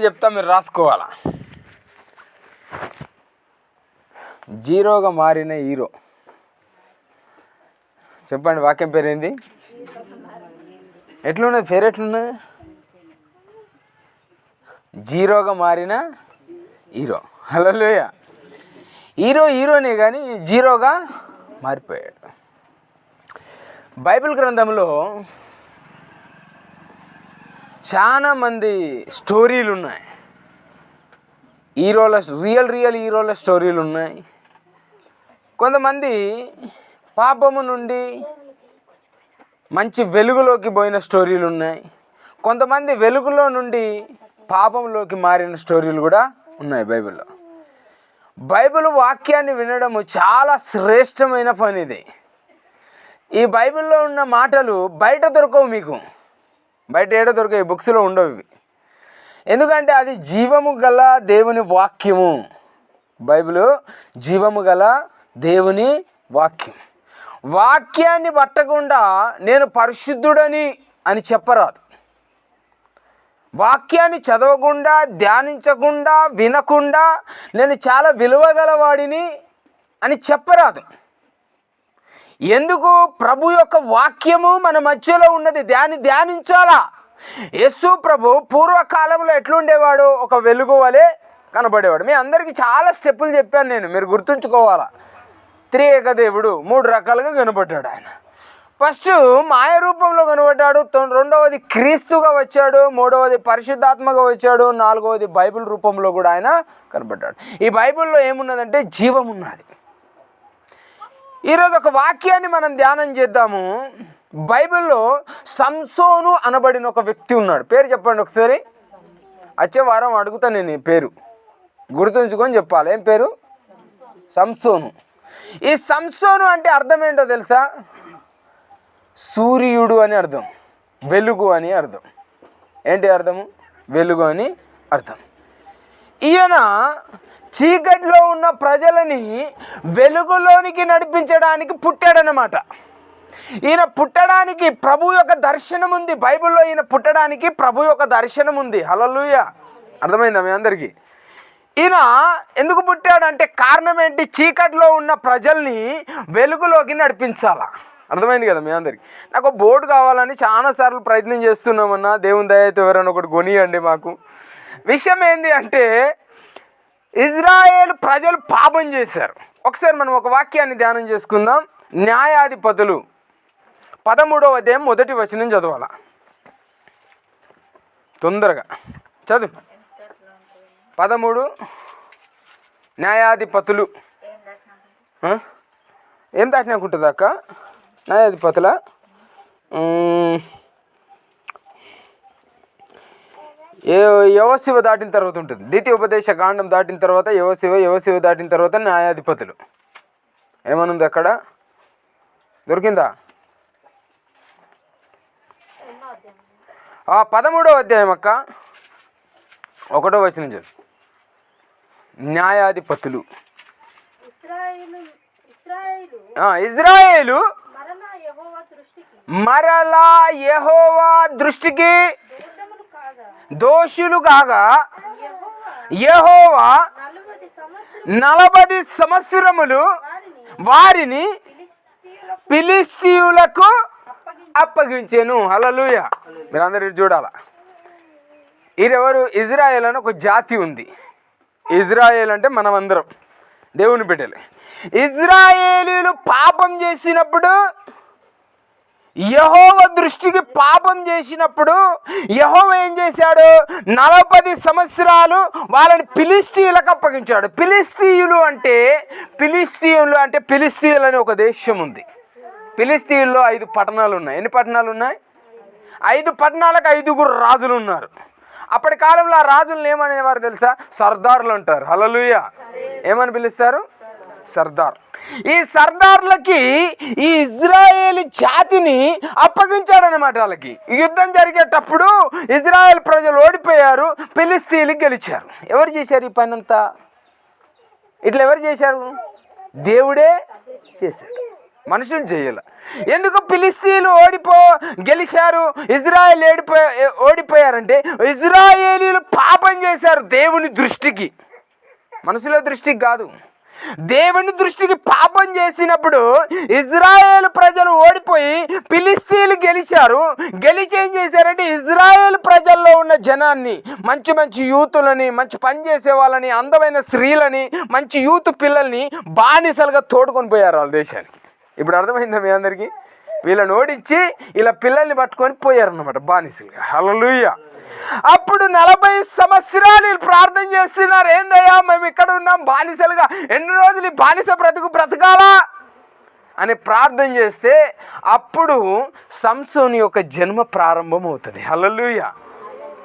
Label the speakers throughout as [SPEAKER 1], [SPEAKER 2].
[SPEAKER 1] చెప్తా, మీరు రాసుకోవాలా. జీరోగా మారిన హీరో. చెప్పండి, వాక్యం పేరు ఏంది? ఎట్లున్నది పేరు? ఎట్లున్నది? జీరోగా మారిన హీరో. హల్లెలూయా. హీరోనే కానీ జీరోగా మారిపోయాడు. బైబిల్ గ్రంథంలో చాలా మంది స్టోరీలు ఉన్నాయి. రియల్ హీరోల స్టోరీలు ఉన్నాయి. కొంతమంది పాపము నుండి మంచి వెలుగులోకి పోయిన స్టోరీలు ఉన్నాయి. కొంతమంది వెలుగులో నుండి పాపంలోకి మారిన స్టోరీలు కూడా ఉన్నాయి బైబిల్లో. బైబిల్ వాక్యాన్ని వినడము చాలా శ్రేష్టమైన పని. ఇది ఈ బైబిల్లో ఉన్న మాటలు బయట దొరకవు. మీకు బయట ఏడ దొరకవు, ఈ బుక్స్లో ఉండవు ఇవి. ఎందుకంటే అది జీవము గల దేవుని వాక్యము. బైబిల్ జీవము గల దేవుని వాక్యం. వాక్యాన్ని పట్టకుండా నేను పరిశుద్ధుడని అని చెప్పరాదు. వాక్యాన్ని చదవకుండా, ధ్యానించకుండా, వినకుండా నేను చాలా విలువగలవాడిని అని చెప్పరాదు. ఎందుకు? ప్రభు యొక్క వాక్యము మన మధ్యలో ఉన్నది, ధ్యానించాలా. యేసు ప్రభు పూర్వకాలంలో ఎట్లుండేవాడు? ఒక వెలుగు వలె కనబడేవాడు. మీ అందరికీ చాలా స్టెప్పులు చెప్పాను నేను, మీరు గుర్తుంచుకోవాలా. త్రియేక దేవుడు 3 రకాలుగా కనబడ్డాడు. ఆయన ఫస్ట్ మాయ రూపంలో కనబడ్డాడు, రెండవది క్రీస్తుగా వచ్చాడు, మూడవది పరిశుద్ధాత్మగా వచ్చాడు, నాలుగవది బైబిల్ రూపంలో కూడా ఆయన కనబడ్డాడు. ఈ బైబిల్లో ఏమున్నదంటే జీవం ఉన్నది. ఈరోజు ఒక వాక్యాన్ని మనం ధ్యానం చేద్దాము. బైబిల్లో సంసోను అనబడిన ఒక వ్యక్తి ఉన్నాడు. పేరు చెప్పండి ఒకసారి. వచ్చే వారం అడుగుతా నేను ఈ పేరు, గుర్తుంచుకొని చెప్పాలి. ఏం పేరు? సంసోను. ఈ సంసోను అంటే అర్థం ఏంటో తెలుసా? సూర్యుడు అని అర్థం, వెలుగు అని అర్థం. ఏంటి అర్థము? వెలుగు అని అర్థం. ఈయన చీకటిలో ఉన్న ప్రజలని వెలుగులోనికి నడిపించడానికి పుట్టాడనమాట. ఈయన పుట్టడానికి ప్రభు యొక్క దర్శనం ఉంది. బైబిల్లో ఈయన పుట్టడానికి ప్రభు యొక్క దర్శనం ఉంది. హల్లెలూయా. అర్థమైందా మీ అందరికీ? ఈయన ఎందుకు పుట్టాడంటే కారణం ఏంటి? చీకటిలో ఉన్న ప్రజల్ని వెలుగులోకి నడిపించాలా. అర్థమైంది కదా మీ అందరికీ? నాకు బోర్డు కావాలని చాలాసార్లు ప్రయత్నం చేస్తున్నామన్నా, దేవుని దయతో ఎవరైనా ఒకటి కొనియండి మాకు. విషయం ఏంటి అంటే, ఇజ్రాయేల్ ప్రజలు పాపం చేశారు. ఒకసారి మనం ఒక వాక్యాన్ని ధ్యానం చేసుకుందాం. న్యాయాధిపతులు 13వ అధ్యాయం 1వ వచనం చదవాలా. తొందరగా చదువు. 13 న్యాయాధిపతులు. ఏం దాటినాకుంటుంది అక్క? న్యాయాధిపతుల యెహోషువ దాటిన తర్వాత ఉంటుంది. ద్వితీయోపదేశ కాండం దాటిన తర్వాత యెహోషువ దాటిన తర్వాత న్యాయాధిపతులు. ఏమనుంది అక్కడ? దొరికిందా? 13వ అధ్యాయం అక్క, 1వ వచనం చదువు. న్యాయాధిపతులు. ఇజ్రాయేలు మరలా యెహోవా దృష్టికి దోషులు కాగా యెహోవా 40 సంవత్సరములు వారిని ఫిలిష్తీయులకు అప్పగించెను. హల్లెలూయా. మీరందరూ చూడాలా. ఈరెవరు? ఇజ్రాయేల్ అని ఒక జాతి ఉంది. ఇజ్రాయేల్ అంటే మనమందరం దేవుని బిడ్డలే. ఇజ్రాయేలీలు పాపం చేసినప్పుడు, యెహోవా దృష్టికి పాపం చేసినప్పుడు యెహోవా ఏం చేశాడు? 40 సంవత్సరాలు వాళ్ళని ఫిలిష్తీయులకు అప్పగించాడు. ఫిలిష్తీయులు అంటే ఫిలిష్తీయులు అని ఒక దేశం ఉంది. ఫిలిష్తీయుల్లో 5 పట్టణాలు ఉన్నాయి. ఎన్ని పట్టణాలు ఉన్నాయి? 5 పట్టణాలకు 5గురు రాజులు ఉన్నారు. అప్పటి కాలంలో ఆ రాజులను ఏమనేవారు తెలుసా? సర్దార్లు అంటారు. హల్లెలూయా. ఏమని పిలుస్తారు? సర్దార్. ఈ సర్దార్లకి ఈ ఇజ్రాయేల్ జాతిని అప్పగించాడనమాట. వాళ్ళకి యుద్ధం జరిగేటప్పుడు ఇజ్రాయేల్ ప్రజలు ఓడిపోయారు, ఫిలిష్తీయులు గెలిచారు. ఎవరు చేశారు ఈ పని అంతా? ఇట్లా ఎవరు చేశారు? దేవుడే చేశాడు, మనుషులు చేయాల. ఎందుకు ఫిలిష్తీయులు గెలిచారు, ఇజ్రాయేల్ ఓడిపోయారంటే ఇజ్రాయేలీలు పాపం చేసి పుట్టారు దేవుని దృష్టికి, మనుషుల దృష్టికి కాదు, దేవుని దృష్టికి పాపం చేసినప్పుడు ఇజ్రాయేల్ ప్రజలు ఓడిపోయి ఫిలిస్తీన్లు గెలిచారు. గెలిచి ఏం చేశారంటే ఇజ్రాయేల్ ప్రజల్లో ఉన్న జనాన్ని, మంచి మంచి యూతులని, మంచి పని చేసే వాళ్ళని, అందమైన స్త్రీలని, మంచి యూత్ పిల్లల్ని బానిసలుగా తోడుకొని పోయారు వాళ్ళ దేశానికి. ఇప్పుడు అర్థమైందా మీ అందరికీ? వీళ్ళని ఓడించి ఇలా పిల్లల్ని పట్టుకొని పోయారన్నమాట బానిసలుగా. హల్లెలూయా. అప్పుడు 40 సంవత్సరాలు ప్రార్థన చేస్తున్నారు, ఏందయ్యా మేము ఇక్కడ ఉన్నాం బానిసలుగా, ఎన్ని రోజులు బానిస బ్రతకాలా అని ప్రార్థన చేస్తే అప్పుడు సంసోను యొక్క జన్మ ప్రారంభం అవుతుంది. హల్లెలూయా.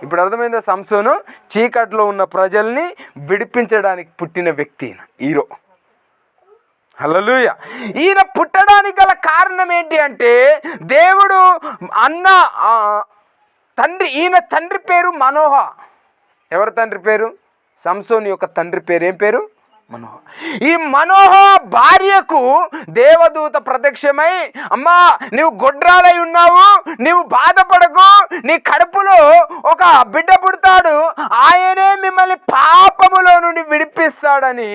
[SPEAKER 1] ఇప్పుడు అర్థమైందా? సంసోను చీకట్లో ఉన్న ప్రజల్ని విడిపించడానికి పుట్టిన వ్యక్తి, హీరో. హల్లెలూయా. ఈయన పుట్టడానికి గల కారణం ఏంటి అంటే దేవుడు తండ్రి, ఈయన తండ్రి పేరు మనోహ. ఎవరి తండ్రి పేరు? సంసోను యొక్క తండ్రి పేరు. ఏం పేరు? మనోహ. ఈ మనోహ భార్యకు దేవదూత ప్రత్యక్షమై, అమ్మా నీవు గొడ్రాలై ఉన్నావు, నీవు బాధపడకు, నీ కడుపులో ఒక బిడ్డ పుడతాడు, ఆయనే మిమ్మల్ని పాపములో నుండి విడిపిస్తాడని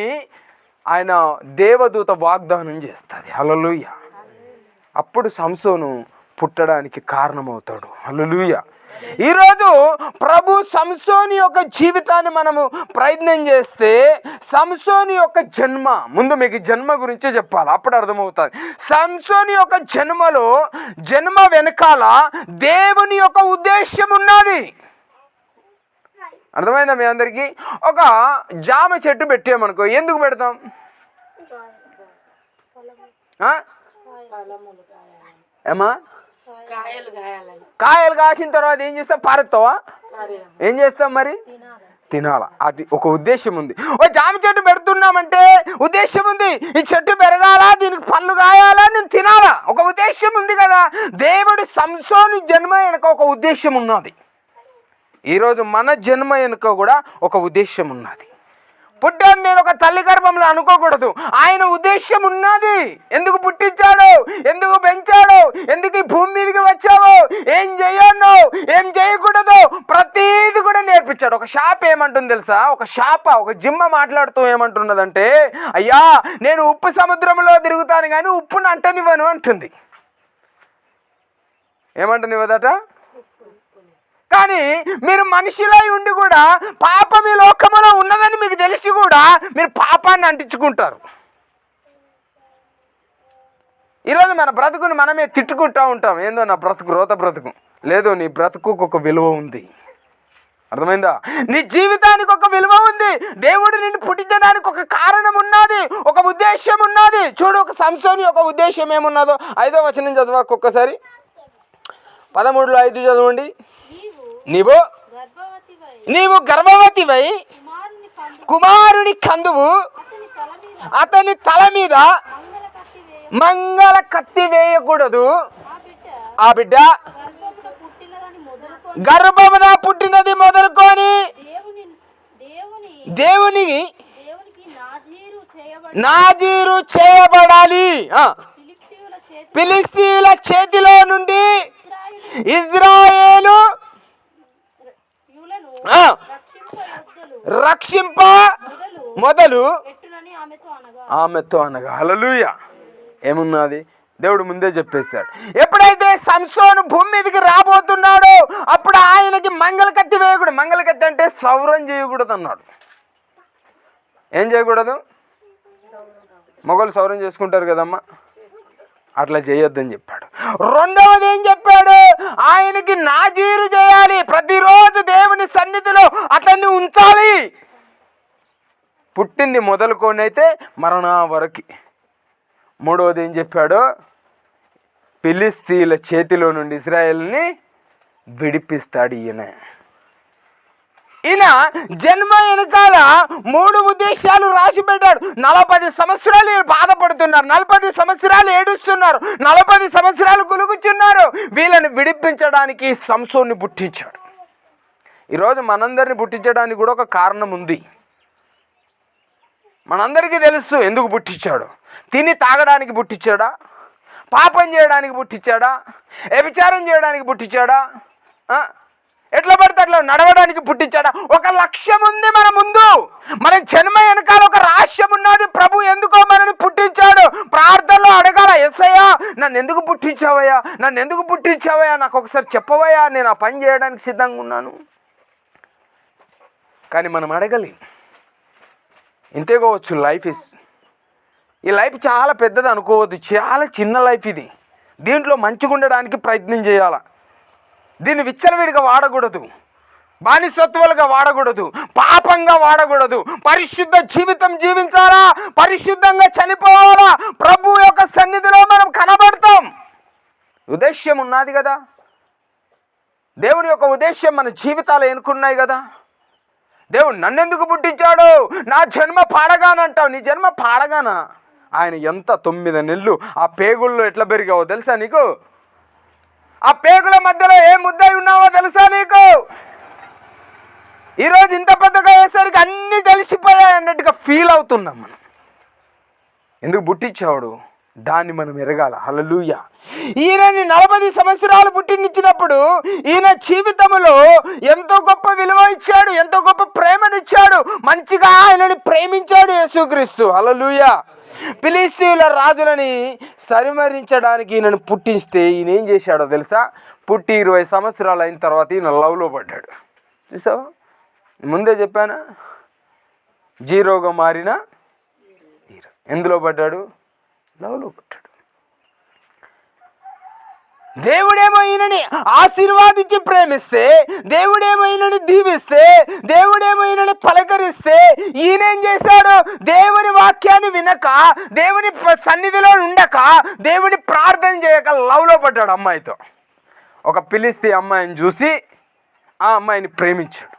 [SPEAKER 1] ఆయన దేవదూత వాగ్దానం చేస్తుంది. హల్లెలూయా. అప్పుడు సంసోను పుట్టడానికి కారణమవుతాడు. హల్లెలూయా. ఈరోజు ప్రభు సంసోను యొక్క జీవితాన్ని మనము ప్రయత్నం చేస్తే, సంసోను యొక్క జన్మ, ముందు మీకు జన్మ గురించి చెప్పాలి, అప్పుడు అర్థమవుతుంది. సంసోను యొక్క జన్మ వెనకాల దేవుని యొక్క ఉద్దేశం ఉన్నది. అర్థమైందా మీ అందరికీ? ఒక జామ చెట్టు పెట్టామనుకో, ఎందుకు పెడతాం? ఏమా? కాయలు కాసిన తర్వాత ఏం చేస్తావు? పారేస్తావా? ఏం చేస్తాం మరి? తినాలా. అది ఒక ఉద్దేశం ఉంది. ఓ జామ చెట్టు పెడుతున్నామంటే ఉద్దేశం ఉంది, ఈ చెట్టు పెరగాలా, దీనికి పళ్ళు కాయాలా, నేను తినాలా, ఒక ఉద్దేశం ఉంది కదా. దేవుడు సంసోను జన్మ వెనుక ఒక ఉద్దేశం ఉన్నది. ఈరోజు మన జన్మ వెనుక కూడా ఒక ఉద్దేశం ఉన్నది. పుట్టాను నేను ఒక తల్లి గర్భంలో అనుకోకూడదు, ఆయన ఉద్దేశం ఉన్నది. ఎందుకు పుట్టించాడు, ఎందుకు పెంచాడు, ఎందుకు ఈ భూమి మీదకి వచ్చావు, ఏం చేయను, ఏం చేయకూడదు, ప్రతీది కూడా నేర్పించాడు. ఒక షాప్ ఏమంటుంది తెలుసా? ఒక జిమ్మ మాట్లాడుతూ ఏమంటున్నదంటే, అయ్యా నేను ఉప్పు సముద్రంలో తిరుగుతాను కానీ ఉప్పును అంటనివ్వను అంటుంది. ఏమంటనివ్వదట? కానీ మీరు మనిషిలో ఉండి కూడా పాపం ఈ లోకములో ఉన్నదని మీకు తెలిసి కూడా మీరు పాపాన్ని అంటించుకుంటారు. ఈరోజు మన బ్రతుకుని మనమే తిట్టుకుంటూ ఉంటాం, ఏందో నా బ్రతుకు రోత బ్రతుకు. లేదు, నీ బ్రతుకు ఒక విలువ ఉంది. అర్థమైందా? నీ జీవితానికి ఒక విలువ ఉంది. దేవుడు నిన్ను పుట్టించడానికి ఒక కారణం ఉన్నది, ఒక ఉద్దేశం ఉన్నది. చూడు, ఒక సంసోను యొక్క ఉద్దేశం ఏమున్నదో 5వ వచనం చదవకు ఒక్కసారి. 13లో 5 చదవండి. నీవు గర్భవతివై కుమారుని కందువు, అతని తల మీద మంగళ కత్తి వేయకూడదు. ఆ బిడ్డ గర్భమున పుట్టినది మొదలుకొని దేవునికి నాజీరు చేయబడాలి. ఫిలిస్తీయుల చేతిలో నుండి ఇజ్రాయేలు రక్షింప మొదలు ఆమెతో అనగా. హల్లెలూయా. ఏమున్నది? దేవుడు ముందే చెప్పేశాడు. ఎప్పుడైతే సంసోను భూమి మీదకి రాబోతున్నాడో అప్పుడు ఆయనకి మంగళ కత్తి వేయకూడదు. మంగళ కత్తి అంటే సౌరం చేయకూడదు అన్నాడు. ఏం చేయకూడదు? మొగలు సౌరం చేసుకుంటారు కదమ్మా, అట్లా చేయొద్దని చెప్పాడు. రెండవది ఏం చెప్పాడు? ఆయనకి నాజీరు చేయాలి. ప్రతిరోజు దేవుని సన్నిధిలో అతన్ని ఉంచాలి. పుట్టింది మొదలుకొని అయితే మరణ వరకు. మూడవది ఏం చెప్పాడు? ఫిలిస్తీయుల చేతిలో నుండి ఇశ్రాయేలుని విడిపిస్తాడు ఈయన. జన్మ వెనకాల 3 ఉద్దేశాలు రాసి పెట్టాడు. 40 సంవత్సరాలు బాధపడుతున్నారు, 40 సంవత్సరాలు ఏడుస్తున్నారు, 40 సంవత్సరాలు గులుగుచున్నారు. వీళ్ళని విడిపించడానికి సంసోన్ని పుట్టించాడు. ఈరోజు మనందరిని పుట్టించడానికి కూడా ఒక కారణం ఉంది. మనందరికీ తెలుసు ఎందుకు పుట్టించాడు. తిని తాగడానికి పుట్టించాడా? పాపం చేయడానికి పుట్టించాడా? వ్యభిచారం చేయడానికి పుట్టించాడా? ఎట్లా పడితే అట్లా నడవడానికి పుట్టించాడా? ఒక లక్ష్యం ఉంది మన ముందు. మన జన్మ వెనకాల ఒక రహస్యం ఉన్నది. ప్రభు ఎందుకో మనని పుట్టించాడు. ప్రార్థనలో అడగాల, యేసయ్యా నన్ను ఎందుకు పుట్టించావయ్యా, నన్ను ఎందుకు పుట్టించావయ్యా, నాకు ఒకసారి చెప్పవయ్యా, నేను ఆ పని చేయడానికి సిద్ధంగా ఉన్నాను. కానీ మనం అడగాలి. ఇంతేకోవచ్చు ఈ లైఫ్ చాలా పెద్దది అనుకోవద్దు. చాలా చిన్న లైఫ్ ఇది. దీంట్లో మంచిగా ఉండడానికి ప్రయత్నం చేయాలి. దీన్ని విచ్చలవిడిగా వాడకూడదు, బానిసత్వాలుగా వాడకూడదు, పాపంగా వాడకూడదు. పరిశుద్ధ జీవితం జీవించాలా, పరిశుద్ధంగా చనిపోవాలా. ప్రభు యొక్క సన్నిధిలో మనం కనబడతాం. ఉద్దేశ్యం ఉన్నది కదా. దేవుని యొక్క ఉద్దేశ్యం మన జీవితాలు ఎన్నుకున్నాయి కదా. దేవుడు నన్నెందుకు పుట్టించాడు, నా జన్మ పాడగానంటావు. నీ జన్మ పాడగానా? ఆయన ఎంత 9 నెలలు ఆ పేగుల్లో ఎట్లా పెరిగావో తెలుసా నీకు? ఆ పేగుల మధ్యలో ఏ ముద్దై ఉన్నావో తెలుసా నీకు? ఈరోజు ఇంత పెద్దగా అయ్యేసరికి అన్నీ తెలిసిపోయాయి అన్నట్టుగా ఫీల్ అవుతున్నాం మనం. ఎందుకు పుట్టించాడు? దాన్ని మనం ఎరగాల. హల్లెలూయా. ఈయనని 40 సంవత్సరాలు పుట్టినిచ్చినప్పుడు ఈయన జీవితంలో ఎంతో గొప్ప విలువ ఇచ్చాడు, ఎంతో గొప్ప ప్రేమనిచ్చాడు, మంచిగా ఆయనని ప్రేమించాడు యేసుక్రీస్తు. హల్లెలూయా. ఫిలిష్తీయుల రాజులని సరిమరించడానికి ఈయనను పుట్టిస్తే ఈయన ఏం చేశాడో తెలుసా? పుట్టి 20 సంవత్సరాలు అయిన తర్వాత ఈయన లవ్లో పడ్డాడు. చూసావా? ముందే చెప్పానా? జీరోగా మారిన హీరో. ఎందులో పడ్డాడు? లవ్లో పడ్డాడు. దేవుడేమో ఈయనని ఆశీర్వాదించి ప్రేమిస్తే, దేవుడేమో ఈయనని దీవిస్తే, దేవుడేమో ఈయనని పలకరిస్తే, ఈయనేం చేశాడు? దేవుని వాక్యాన్ని వినక, దేవుని సన్నిధిలో ఉండక, దేవుని ప్రార్థన చేయక లవ్లో పడ్డాడు అమ్మాయితో. ఒక ఫిలిష్తీ అమ్మాయిని చూసి ఆ అమ్మాయిని ప్రేమించాడు.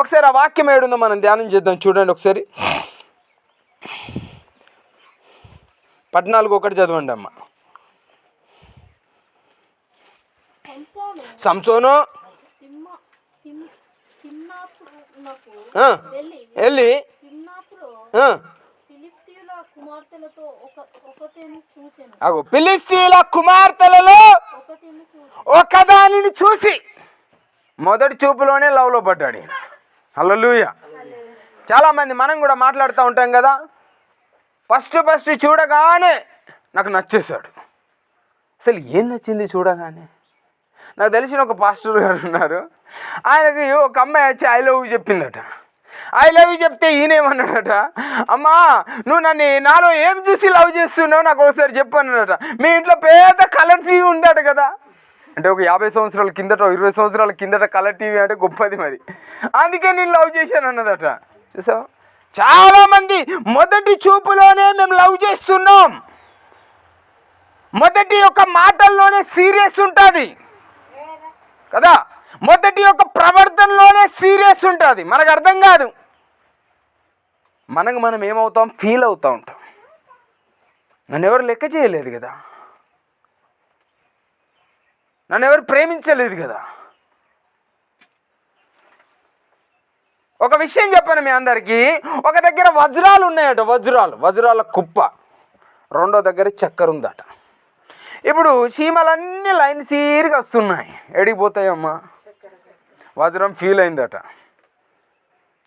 [SPEAKER 1] ఒకసారి ఆ వాక్యం ఏడుందో మనం ధ్యానం చేద్దాం. చూడండి ఒకసారి. 14:1 చదవండి అమ్మ. సంసోను వెళ్ళి ఫిలిష్తీయుల కుమార్తెలలో ఒకదానిని చూసి మొదటి చూపులోనే లవ్లో పడ్డాడు. హల్లెలూయా. చాలామంది మనం కూడా మాట్లాడుతూ ఉంటాం కదా, ఫస్ట్ చూడగానే నాకు నచ్చేశాడు. అసలు ఏం నచ్చింది చూడగానే? నాకు తెలిసిన ఒక పాస్టర్ గారు ఉన్నారు. ఆయనకి ఒక అమ్మాయి వచ్చి ఐ లవ్ యూ చెప్పిందట. ఐ లవ్ యూ చెప్తే ఈయనేమన్నాడట, అమ్మా నువ్వు నాలో ఏం చూసి లవ్ చేస్తున్నావు నాకు ఒకసారి చెప్పు అన్నాడట. మీ ఇంట్లో పెద్ద కలర్ టీవీ ఉందట కదా. అంటే ఒక 50 సంవత్సరాల కిందట, 20 సంవత్సరాల కిందట కలర్ టీవీ అంటే గొప్పది మరి, అందుకే నేను లవ్ చేశాను అన్నదట. చూసావా? చాలామంది మొదటి చూపులోనే మేము లవ్ చేస్తున్నాం. మొదటి యొక్క మాటల్లోనే సీరియస్ ఉంటుంది కదా, మొదటి యొక్క ప్రవర్తనలోనే సీరియస్ ఉంటుంది. మనకు అర్థం కాదు. మనం ఏమవుతాం? ఫీల్ అవుతూ ఉంటాం. నన్ను ఎవరు లెక్క చేయలేదు కదా, నన్ను ఎవరు ప్రేమించలేదు కదా. ఒక విషయం చెప్పాను మీ అందరికీ. ఒక దగ్గర వజ్రాలు ఉన్నాయట, వజ్రాల కుప్ప. రెండో దగ్గర చక్కెర ఉందట. ఇప్పుడు చీమలన్నీ లైన్ సీరిగా వస్తున్నాయి. ఎడిగిపోతాయమ్మా? వజ్రం ఫీల్ అయిందట,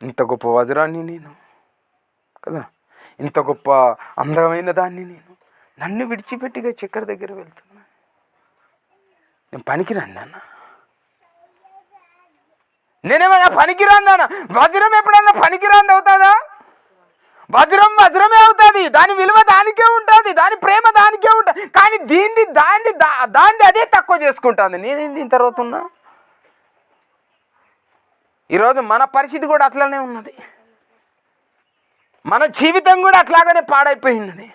[SPEAKER 1] ఇంత గొప్ప వజ్రాన్ని నేను కదా, ఇంత గొప్ప అందమైన దాన్ని నేను, నన్ను విడిచిపెట్టిగా చక్కెర దగ్గర వెళ్తున్నా, నేను పనికిరాందన్నా, నేనేమన్నా పనికిరాందన్నా? వజ్రం ఎప్పుడన్నా పనికిరాంది అవుతుందా? వజ్రమే అవుతుంది. దాని విలువ దానికే ఉంటుంది, దాని ప్రేమ దానికే ఉంటుంది. కానీ దాన్ని అదే తక్కువ చేసుకుంటుంది. నేనేంది ఇంత రోజున్నా? ఈరోజు మన పరిస్థితి కూడా అట్లనే ఉన్నది. మన జీవితం కూడా అట్లాగనే పాడైపోయినది.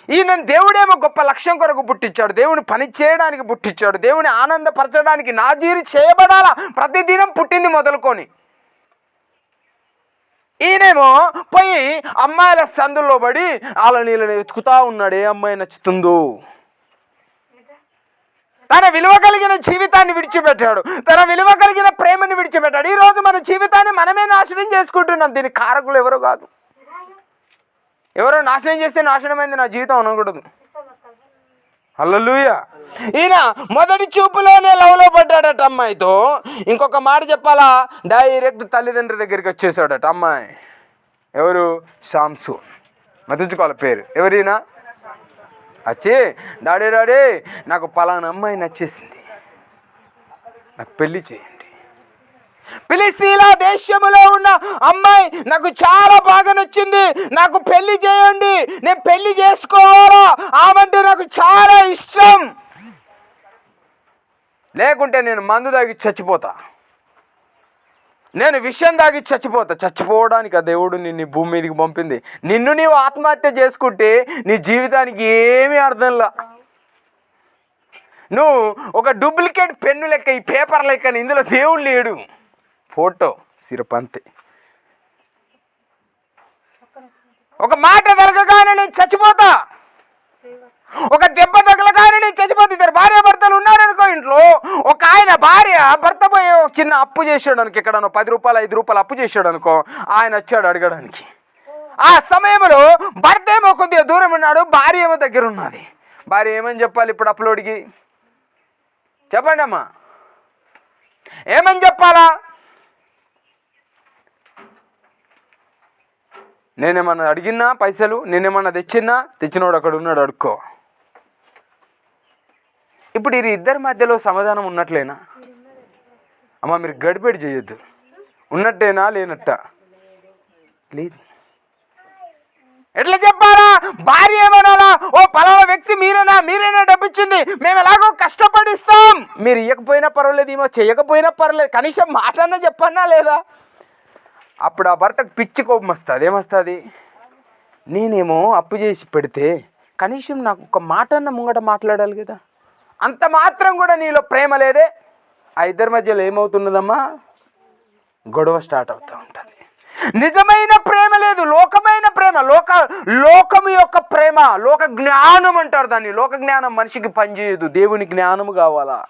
[SPEAKER 1] ఈయన దేవుడేమో గొప్ప లక్ష్యం కొరకు పుట్టించాడు, దేవుని పని చేయడానికి పుట్టించాడు, దేవుని ఆనందపరచడానికి నాజీరు చేయబడాలా ప్రతిదినం పుట్టింది మొదలుకొని. ఈయనేమో పోయి అమ్మాయిల సందుల్లో పడి వాళ్ళ నీళ్ళని వెతుకుతా ఉన్నాడు, ఏ అమ్మాయి నచ్చుతుందో. తన విలువ కలిగిన జీవితాన్ని విడిచిపెట్టాడు, తన విలువ కలిగిన ప్రేమని విడిచిపెట్టాడు. ఈరోజు మన జీవితాన్ని మనమే నాశనం చేసుకుంటున్నాం. దీనికి కారకులు ఎవరో కాదు. ఎవరో నాశనం చేస్తే నాశనమైంది నా జీవితం అనకూడదు. హల్లెలూయా. ఈయన మొదటి చూపులోనే లవ్లో పడ్డాడట అమ్మాయితో. ఇంకొక మాట చెప్పాలా, డైరెక్ట్ తల్లిదండ్రుల దగ్గరికి వచ్చేసాడట అమ్మాయి. ఎవరు? శాంసోన్. మతుంచుకోవాలి పేరు. ఎవరైనా వచ్చి, డాడీ నాకు పలానా అమ్మాయి నచ్చేసింది, నాకు పెళ్లి చేయండి. ఫిలిస్తీన్ల దేశములో ఉన్న అమ్మాయి నాకు చాలా బాగా నచ్చింది, నాకు పెళ్లి చేయండి, నేను పెళ్లి చేసుకోవాలా, ఆమంటే నాకు చాలా ఇష్టం, లేకుంటే నేను మందు తాగి చచ్చిపోతా, నేను విషయం తాగి చచ్చిపోతా. చచ్చిపోవడానికి ఆ దేవుడు నిన్ను భూమి మీదకి పంపింది. నిన్ను నీవు ఆత్మహత్య చేసుకుంటే నీ జీవితానికి ఏమీ అర్థంలా. నువ్వు ఒక డూప్లికేట్ పెన్ను లెక్క, ఈ పేపర్ లెక్క, ఇందులో దేవుడు లేడు. ఫోటో సిరపంతే. ఒక మాట తగలగానే నేను చచ్చిపోతా, ఒక దెబ్బ తగలగానే నేను చచ్చిపోతా. ఇద్దరు భార్య భర్తలు ఉన్నారనుకో ఇంట్లో, ఒక ఆయన భార్య భర్త పోయి ఒక చిన్న అప్పు చేసాడు అనుకో, ఎక్కడనో 10 రూపాయలు 5 రూపాయలు అప్పు చేసాడు అనుకో, ఆయన వచ్చాడు అడగడానికి. ఆ సమయంలో భర్త ఏమో కొద్దిగా దూరం ఉన్నాడు, భార్య ఏమో దగ్గర ఉన్నది. భార్య ఏమని చెప్పాలి ఇప్పుడు అప్లోడ్కి? చెప్పండి అమ్మా, ఏమని చెప్పాలా? నేనేమన్నా అడిగినా పైసలు, నేనేమన్నా తెచ్చినోడు అక్కడ ఉన్నాడు, అడుక్కో. ఇప్పుడు ఇది ఇద్దరి మధ్యలో సమాధానం ఉన్నట్లేనా? అమ్మ మీరు గడిపేడి చేయొద్దు. ఉన్నట్టేనా లేనట్ట? లేదు. ఎట్లా చెప్పాలా? భార్య ఏమనాలా, ఓ పలానా వ్యక్తి మీరేనా డబ్బిచ్చింది, మేము ఎలాగో కష్టపడిస్తాం, మీరు ఇవ్వకపోయినా పర్వాలేదు, ఏమో చేయకపోయినా పర్వాలేదు, కనీసం మాట అన్నా చెప్పన్నా లేదా? అప్పుడు ఆ భర్తకు పిచ్చి కోపం వస్తుంది. ఏమొస్తుంది? నేనేమో అప్పు చేసి పెడితే కనీసం నాకు ఒక మాట అన్న ముంగట మాట్లాడాలి కదా, అంత మాత్రం కూడా నీలో ప్రేమ లేదే. ఆ ఇద్దరి మధ్యలో ఏమవుతున్నదమ్మా? గొడవ స్టార్ట్ అవుతూ ఉంటుంది. నిజమైన ప్రేమ లేదు, లోకమైన ప్రేమ, లోకము యొక్క ప్రేమ, లోక జ్ఞానం అంటారు దాన్ని. లోక జ్ఞానం మనిషికి పనిచేయదు, దేవుని జ్ఞానము కావాలా.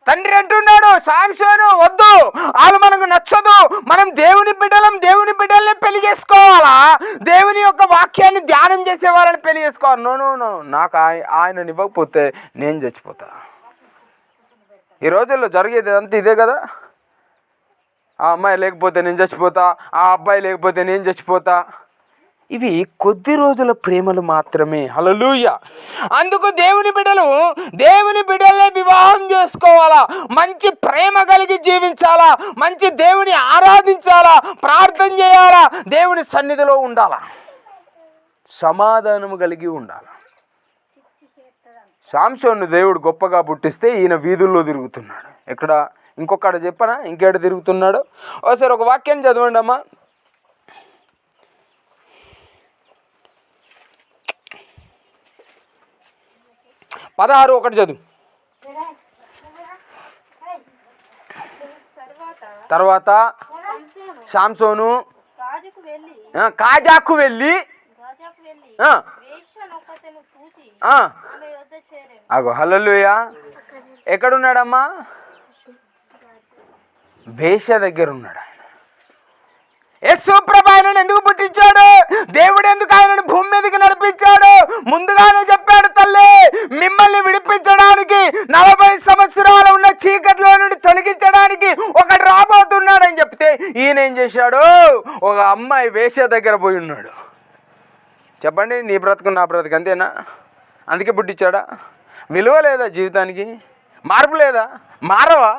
[SPEAKER 1] తండ్రి అంటున్నాడు, సాంసోను వద్దు, వాళ్ళు మనకు నచ్చదు, మనం దేవుని బిడ్డలనే పెళ్లి చేసుకోవాలా, దేవుని యొక్క వాక్యాన్ని ధ్యానం చేసే వాళ్ళని పెళ్లి చేసుకోవాలి. నో, నాకు ఆయన ఇవ్వకపోతే నేను చచ్చిపోతా. ఈ రోజుల్లో జరిగేది అంతా ఇదే కదా. ఆ అమ్మాయి లేకపోతే నేను చచ్చిపోతా, ఆ అబ్బాయి లేకపోతే నేను చచ్చిపోతా. ఇవి కొద్ది రోజుల ప్రేమలు మాత్రమే. హల్లెలూయా. అందుకు దేవుని బిడ్డలే వివాహం చేసుకోవాలా, మంచి ప్రేమ కలిగి జీవించాలా, మంచి దేవుని ఆరాధించాలా, ప్రార్థన చేయాలా, దేవుని సన్నిధిలో ఉండాలా, సమాధానము కలిగి ఉండాలా. సాంసోను దేవుడు గొప్పగా పుట్టిస్తే ఈయన వీధుల్లో తిరుగుతున్నాడు. ఎక్కడ? ఇంకొకడ చెప్పనా ఇంకేడ తిరుగుతున్నాడు? ఒకసారి ఒక వాక్యం చదవండి అమ్మా. 16:1 చదువు. తర్వాత సాంసోను కాజాకు వెళ్ళి అగో హల్లెలూయా. ఎక్కడున్నాడమ్మా? వేశ్య దగ్గర ఉన్నాడు. ఆయన యేసు ప్రభు ఆయనను ఎందుకు పుట్టించాడు? దేవుడు ఎందుకు ఆయనను భూమి మీదకి నడిపించాడు? ముందుగానే చెప్పాడు, తల్లి మిమ్మల్ని విడిపించడానికి 40 సంవత్సరాలు ఉన్న చీకట్లో నుండి తొలగించడానికి ఒకడు రాబోతున్నాడని చెప్తే ఈయన ఏం చేశాడు? ఒక అమ్మాయి వేశ్య దగ్గర పోయి ఉన్నాడు. చెప్పండి, నీ బ్రతుకు నా బ్రతుకు అంతేనా? అందుకే పుట్టించాడా? విలువ లేదా జీవితానికి? మార్పు లేదా? మారవా?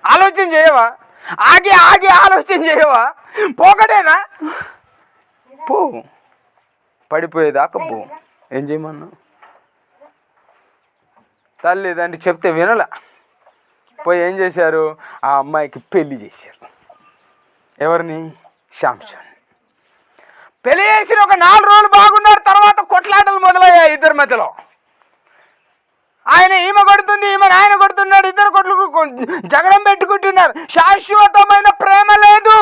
[SPEAKER 1] ఆలోచన చేయవా? ఆగి ఆలోచన చేయవా? పోకడేనా? పో, పడిపోయేదాకా పో. ఏం చేయమన్నా? తల్లి దాన్ని చెప్తే వినలా. పోయి ఏం చేశారు? ఆ అమ్మాయికి పెళ్లి చేశారు. ఎవరిని? సాంసోన్. పెళ్లి చేసిన ఒక 4 రోజులు బాగున్నారు. తర్వాత కొట్లాటలు మొదలయ్యాయి ఇద్దరి మధ్యలో. ఆయన ఈమె కొడుతుంది, ఈమె ఆయన కొడుతున్నాడు, ఇద్దరు కొట్లు జగడం పెట్టుకుంటున్నారు. శాశ్వతమైన ప్రేమ లేదు.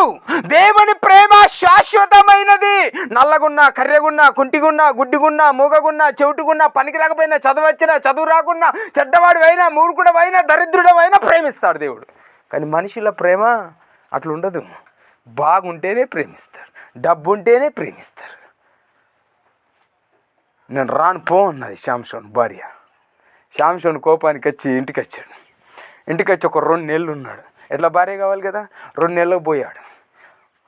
[SPEAKER 1] దేవుని ప్రేమ శాశ్వతమైనది. నల్లగున్నా, కర్రెగున్నా, కుంటిగున్నా, గుడ్డిగున్నా, మూగగున్నా, చెవిటిగున్నా, పనికి రాకపోయినా, చదువచ్చినా, చదువు రాకున్నా, చెడ్డవాడివైనా, మూర్ఖుడవైనా, దరిద్రుడవైనా ప్రేమిస్తాడు దేవుడు. కానీ మనుషుల ప్రేమ అట్లుండదు. బాగుంటేనే ప్రేమిస్తారు, డబ్బు ఉంటేనే ప్రేమిస్తారు. నేను రాను పో అన్నది శాంసోన్ భార్య. శాంసోన్ కోపానికి వచ్చి ఇంటికి వచ్చాడు. ఇంటికి వచ్చి ఒక 2 నెలలు ఉన్నాడు. ఎట్లా భార్య కావాలి కదా, 2 నెలలకు పోయాడు.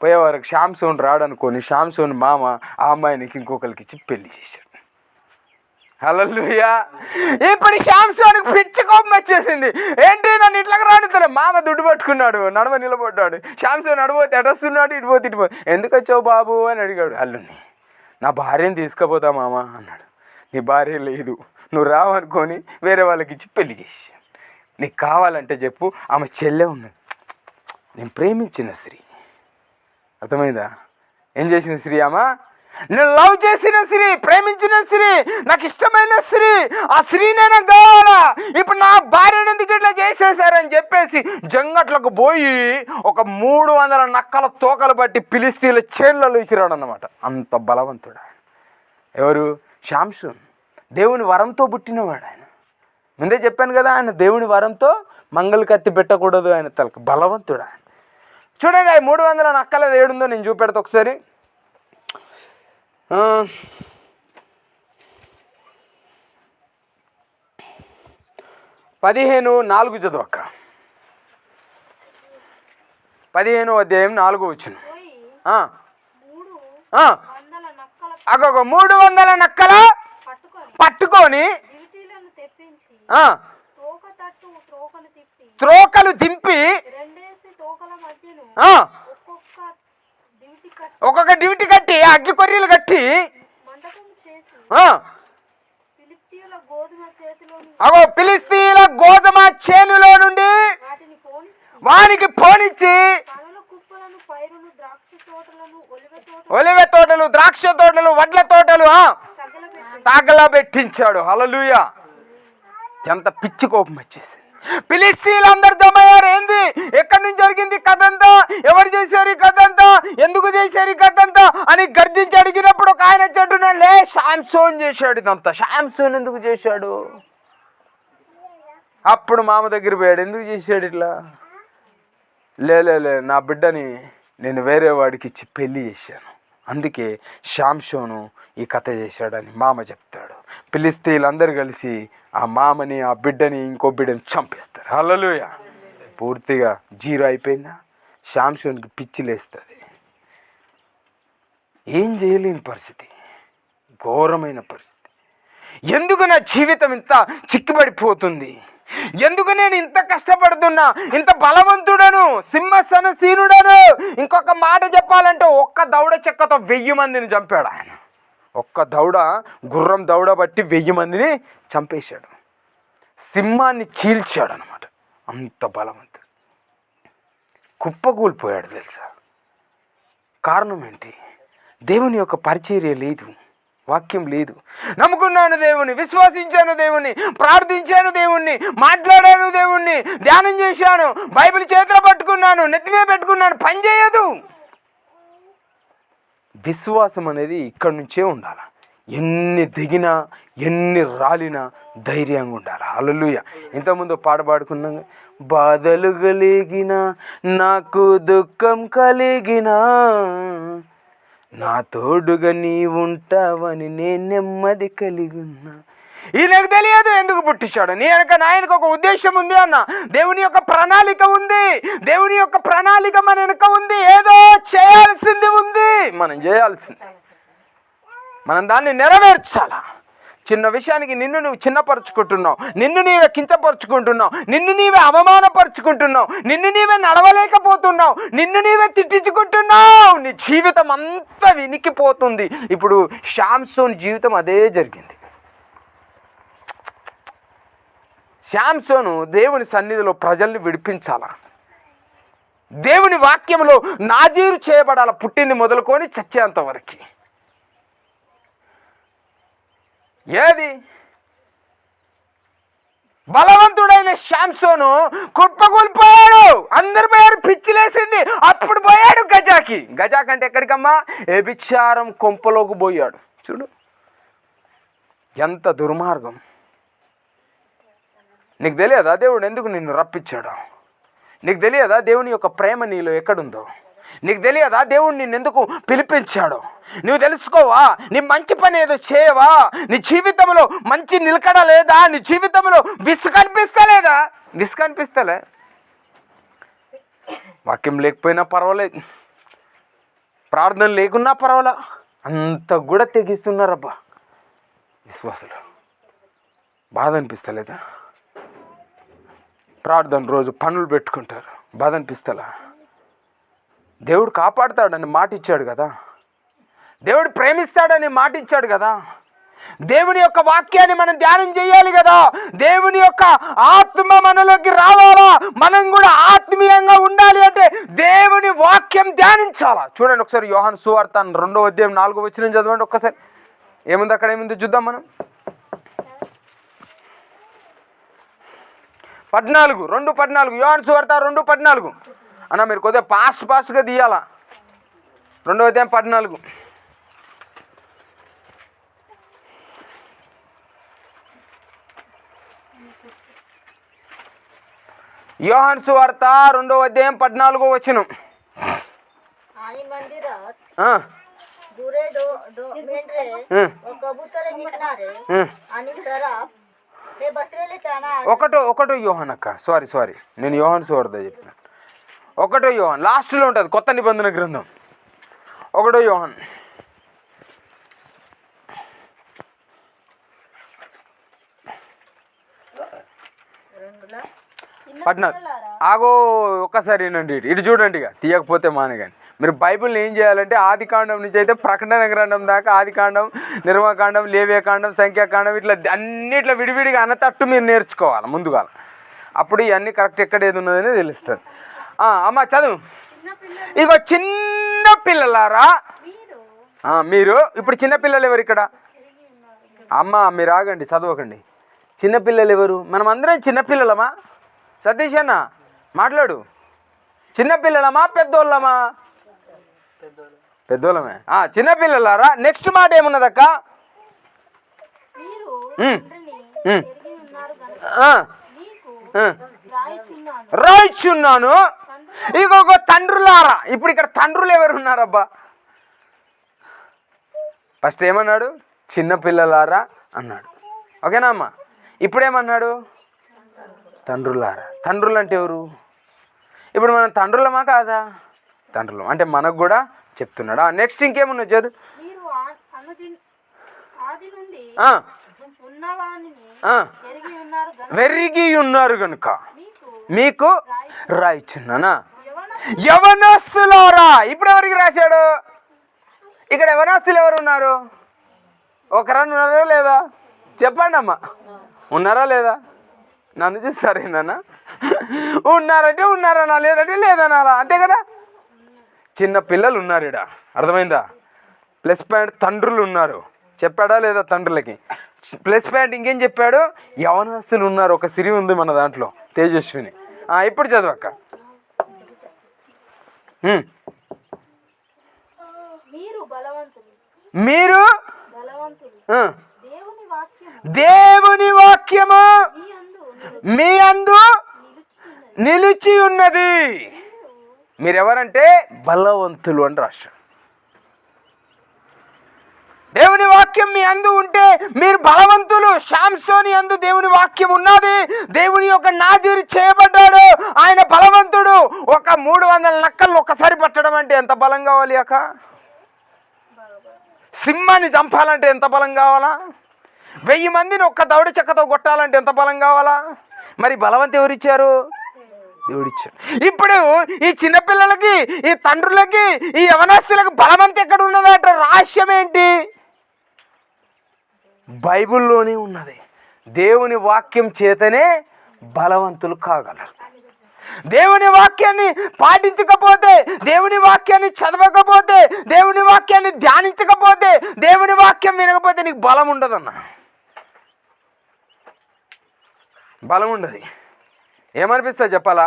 [SPEAKER 1] పోయే వరకు శాంసోన్ రాడనుకొని శాంసోన్ మామ ఆ అమ్మాయినికి ఇంకొకరికి ఇచ్చి పెళ్లి చేశాడు. హల్లెలూయా. ఇప్పుడు శాంసోన్కి పిచ్చి కోపం వచ్చేసింది. ఏంటి నన్ను ఇట్లా రాడుతాడు. మామ దుడ్డు పట్టుకున్నాడు, నడవ నిలబడ్డాడు. శాంసోన్ అడిపోతే ఎటొస్తున్నాడు, ఇటుపోతే ఇటుపోతే. ఎందుకు వచ్చావు బాబు అని అడిగాడు. అల్లుని నా భార్యని తీసుకుపోతా మామ అన్నాడు. నీ భార్య లేదు, నువ్వు రావనుకొని వేరే వాళ్ళకి ఇచ్చి పెళ్లి చేసి, నీకు కావాలంటే చెప్పు, ఆమె చెల్లె ఉన్నది, నేను ప్రేమించిన స్త్రీ. అర్థమైందా? ఏం చేసిన స్త్రీ అమ్మ? నేను లవ్ చేసిన స్త్రీ, ప్రేమించిన స్త్రీ, నాకు ఇష్టమైన స్త్రీ, ఆ స్త్రీనే నాకు కావాలా. ఇప్పుడు నా భార్యను ఎందుకు ఇట్లా చేసేసారని చెప్పేసి జంగట్లకు పోయి ఒక 300 నక్కల తోకలు బట్టి ఫిలిష్తీయుల చేన్లలో విసిరాడు అన్నమాట. అంత బలవంతుడు ఆయన. ఎవరు? శాంసోన్. దేవుని వరంతో పుట్టినవాడు ఆయన. ముందే చెప్పాను కదా, ఆయన దేవుని వరంతో మంగళ కత్తి పెట్టకూడదు, ఆయన తలకు బలవంతుడు ఆయన. చూడండి, 300 నక్కలది ఏడుందో నేను చూపెడతా ఒకసారి. 15:4 చదవక్క. 15వ అధ్యాయం 4వ వచనం. 300 నక్కల పట్టుకొని త్రోకలు దింపి ఒక్కొక్క డ్యూటీ కట్టి అగ్గి కొర్రీలు కట్టి ఫిలిష్తీయుల గోధుమ చేనులో నుండి వానికి పోనిచ్చి ఒలివ తోటలు, ద్రాక్ష తోటలు, వడ్ల తోటలు తగలబెట్టించాడు. హల్లెలూయా. ఎంత పిచ్చి కోపం వచ్చేసింది. ఫిలిష్తీయులు అందరు జమ అయ్యారు. ఏంది, ఎక్కడి నుంచి జరిగింది కథ అంతా, ఎవరు చేశారు ఈ కథ అంతా, ఎందుకు చేశారు ఈ కథ అంతా అని గర్జించి అడిగినప్పుడు ఒక ఆయన చెట్టున్నాడు, లే శాంసోన్ చేశాడు ఇదంతా. శాంసోన్ ఎందుకు చేశాడు? అప్పుడు మామ దగ్గర పోయాడు. ఎందుకు చేశాడు ఇట్లా? లే నా బిడ్డని నేను వేరే వాడికి ఇచ్చి పెళ్లి చేశాను, అందుకే శాంసోను ఈ కథ చేశాడని మామ చెప్తాడు. ఫిలిష్తీయులు అందరూ కలిసి ఆ మామని, ఆ బిడ్డని, ఇంకో బిడ్డని చంపేస్తారు. హల్లెలూయా. పూర్తిగా జీరో అయిపోయిందా? శాంసోన్కి పిచ్చి లేస్తుంది. ఏం చేయలేని పరిస్థితి, ఘోరమైన పరిస్థితి. ఎందుకు నా జీవితం ఇంత చిక్కుబడిపోతుంది? ఎందుకు నేను ఇంత కష్టపడుతున్నా? ఇంత బలవంతుడను, సింహసనసీనుడను. ఇంకొక మాట చెప్పాలంటే ఒక్క దౌడ చెక్కతో 1000 మందిని చంపాడు ఆయన. ఒక్క దౌడ, గుర్రం దౌడ బట్టి 1000 మందిని చంపేశాడు. సింహాన్ని చీల్చాడు అనమాట. అంత బలవంతుడు. కుప్పకూలిపోయాడు తెలుసా? కారణం ఏంటి? దేవుని యొక్క పరిచర్య లేదు, వాక్యం లేదు. నమ్ముకున్నాను దేవుణ్ణి, విశ్వసించాను దేవుణ్ణి, ప్రార్థించాను దేవుణ్ణి, మాట్లాడాను దేవుణ్ణి, ధ్యానం చేశాను, బైబిల్ చేతిలో పట్టుకున్నాను, నెత్తిమే పెట్టుకున్నాను, పని చేయదు. విశ్వాసం అనేది ఇక్కడి నుంచే ఉండాలి. ఎన్ని దిగినా, ఎన్ని రాలినా ధైర్యంగా ఉండాలి. హల్లెలూయా. ఇంతకుముందు పాట పాడుకున్నాం, బాధలు కలిగిన, నాకు దుఃఖం కలిగిన, నా తోడుగా నీ ఉంటావని నేను నెమ్మది కలిగి ఉన్నా. ఈయనకు తెలియదు ఎందుకు పుట్టించాడు. నీ వెనక నాయనకు ఒక ఉద్దేశం ఉంది అన్న. దేవుని యొక్క ప్రణాళిక ఉంది. దేవుని యొక్క ప్రణాళిక మన వెనక ఉంది. ఏదో చేయాల్సింది ఉంది, మనం చేయాల్సింది, మనం దాన్ని నెరవేర్చాలా. చిన్న విషయానికి నిన్ను నువ్వు చిన్నపరుచుకుంటున్నావు, నిన్ను నీవే కించపరుచుకుంటున్నావు, నిన్ను నీవే అవమానపరుచుకుంటున్నావు, నిన్ను నీవే నడవలేకపోతున్నావు, నిన్ను నీవే తిట్టించుకుంటున్నావు. నీ జీవితం అంతా వినికిపోతుంది. ఇప్పుడు శాంసోన్ జీవితం అదే జరిగింది. శాంసోను దేవుని సన్నిధిలో ప్రజల్ని విడిపించాలా, దేవుని వాక్యంలో నాజీరు చేయబడాల, పుట్టింది మొదలుకొని చచ్చేంత వరకు. ఏది బలవంతుడైన శాంసోను కుప్పకూలిపోయాడు. అందరు పోయారు, పిచ్చిలేసింది. అప్పుడు పోయాడు గజాకి. గజాకి అంటే ఎక్కడికమ్మా? వ్యభిచారం కొంపలోకి పోయాడు. చూడు ఎంత దుర్మార్గం. నీకు తెలియదా దేవుడు ఎందుకు నిన్ను రప్పించాడు? నీకు తెలియదా దేవుని యొక్క ప్రేమ నీలో ఎక్కడుందో? నీకు తెలియదా దేవుడు నిన్నెందుకు పిలిపించాడో? నువ్వు తెలుసుకోవా? నీ మంచి పని ఏదో చేయవా? నీ జీవితంలో మంచి నిలకడ లేదా? నీ జీవితంలో విసుగనిపిస్తలేదా? విసుగనిపిస్తలే? వాక్యం లేకపోయినా పర్వాలేదు, ప్రార్థన లేకున్నా పర్వాలా, అంత కూడా తెగిస్తున్నారబ్బా విశ్వాసులు. బాధ అనిపిస్తలేదా? ప్రార్థన రోజు పనులు పెట్టుకుంటారు, బాధ అనిపిస్తలా? దేవుడు కాపాడుతాడని మాట ఇచ్చాడు కదా, దేవుడు ప్రేమిస్తాడని మాట ఇచ్చాడు కదా, దేవుని యొక్క వాక్యాన్ని మనం ధ్యానం చేయాలి కదా, దేవుని యొక్క ఆత్మ మనలోకి రావాలా, మనం కూడా ఆత్మీయంగా ఉండాలి అంటే దేవుని వాక్యం ధ్యానించాలా. చూడండి ఒకసారి యోహాను సువార్త 2వ అధ్యాయం 4వ వచనం చదవండి ఒక్కసారి. ఏముంది అక్కడ, ఏముంది చూద్దాం మనం. 2:14 యోహాను సువార్త 2:14. అన్న మీరు కొద్దిగా ఫాస్ట్గా తీయాలా. 2వ అధ్యాయం 14. యోహాను సువార్త 2వ అధ్యాయం 14వ వచనం. ఒకటో యోహాన్ అక్క, సారీ నేను యోహాను సువార్త చెప్పిన. 1 యోహాన్ లాస్ట్లో ఉంటుంది, కొత్త నిబంధన గ్రంథం. 1 యోహాన్. ఆగో ఒక్కసారి వినండి, ఇటు చూడండి. ఇక తీయకపోతే మానగాని. మీరు బైబిల్ని ఏం చేయాలంటే ఆది కాండం నుంచి అయితే ప్రకటన గ్రంథం దాకా, ఆది కాండం, నిర్మకాండం, లేవ్యకాండం, సంఖ్యాకాండం, ఇట్లా అన్నిట్లో విడివిడిగా అన్నతట్టు మీరు నేర్చుకోవాలి ముందుగా. అప్పుడు ఇవన్నీ కరెక్ట్ ఎక్కడ ఏది ఉన్నదని తెలుస్తుంది. అమ్మ చదువు. ఇగో చిన్న పిల్లలారా, మీరు ఇప్పుడు చిన్నపిల్లలు ఎవరు ఇక్కడ? అమ్మ మీరు ఆగండి, చదవకండి. చిన్నపిల్లలు ఎవరు? మనం అందరం చిన్నపిల్లలమా? సతీష్ అన్న మాట్లాడు. చిన్నపిల్లలమా పెద్దోళ్ళమా? పెద్దోళ్ళమే. చిన్నపిల్లలారా. నెక్స్ట్ మాట ఏమున్నదక్క? రాయిచున్నాను. ఇంకొక తండ్రులారా. ఇప్పుడు ఇక్కడ తండ్రులు ఎవరు ఉన్నారబ్బా? ఫస్ట్ ఏమన్నాడు? చిన్నపిల్లలారా అన్నాడు. ఓకేనా అమ్మ? ఇప్పుడేమన్నాడు? తండ్రులారా. తండ్రులు అంటే ఎవరు? ఇప్పుడు మనం తండ్రులమా కాదా? తండ్రులం అంటే మనకు కూడా చెప్తున్నాడు. నెక్స్ట్ ఇంకేమున్నా చదువు. వెరిగి ఉన్నారు కనుక మీకు రాయిచున్నానా. యవనస్తులారా. ఇప్పుడు ఎవరికి రాశాడు? ఇక్కడ యవనస్తులు ఎవరు ఉన్నారు? ఒకరన్నా ఉన్నారా లేదా? చెప్పండి అమ్మా, ఉన్నారా లేదా? నన్ను చూస్తారేనా? ఉన్నారంటే ఉన్నారనా, లేదంటే లేదనాలా, అంతే కదా. చిన్న పిల్లలు ఉన్నారు ఇక్కడ, అర్థమైందా? ప్లస్ పాయింట్ తండ్రులు ఉన్నారు, చెప్పాడా లేదా? తండ్రులకి ప్లస్ పాయింట్ ఇంకేం చెప్పాడు? యవనస్తులు ఉన్నారు. ఒక సిరి ఉంది మన దాంట్లో, తేజస్విని. ఇప్పుడు చదవక్క. మీరు దేవుని వాక్యము మీ అందు నిలిచి ఉన్నది. మీరెవరంటే బలవంతులు అని రాశాడు. దేవుని వాక్యం మీ అందు ఉంటే మీరు బలవంతులు. శాంసోని అందు దేవుని వాక్యం ఉన్నది. దేవుని యొక్క నాజీరు చేయబడ్డాడు, ఆయన బలవంతుడు. ఒక 300 నక్కలు ఒక్కసారి పట్టడం అంటే ఎంత బలం కావాలి అక్క? సింహాన్ని చంపాలంటే ఎంత బలం కావాలా? 1000 మందిని ఒక్క దవడి చెక్కతో కొట్టాలంటే ఎంత బలం కావాలా? మరి బలవంతం ఎవరిచ్చారు? దేవుడిచ్చాడు. ఇప్పుడు ఈ చిన్నపిల్లలకి, ఈ తండ్రులకి, ఈ యవనస్తులకు బలవంతం ఎక్కడ ఉన్నదట? రహస్యం ఏంటి? బైబిల్లోనే ఉన్నది. దేవుని వాక్యం చేతనే బలవంతులు కాగలరు. దేవుని వాక్యాన్ని పాటించకపోతే, దేవుని వాక్యాన్ని చదవకపోతే, దేవుని వాక్యాన్ని ధ్యానించకపోతే, దేవుని వాక్యం వినకపోతే నీకు బలం ఉండదన్న. బలం ఉండదు. ఏమనిపిస్తుంది చెప్పాలా?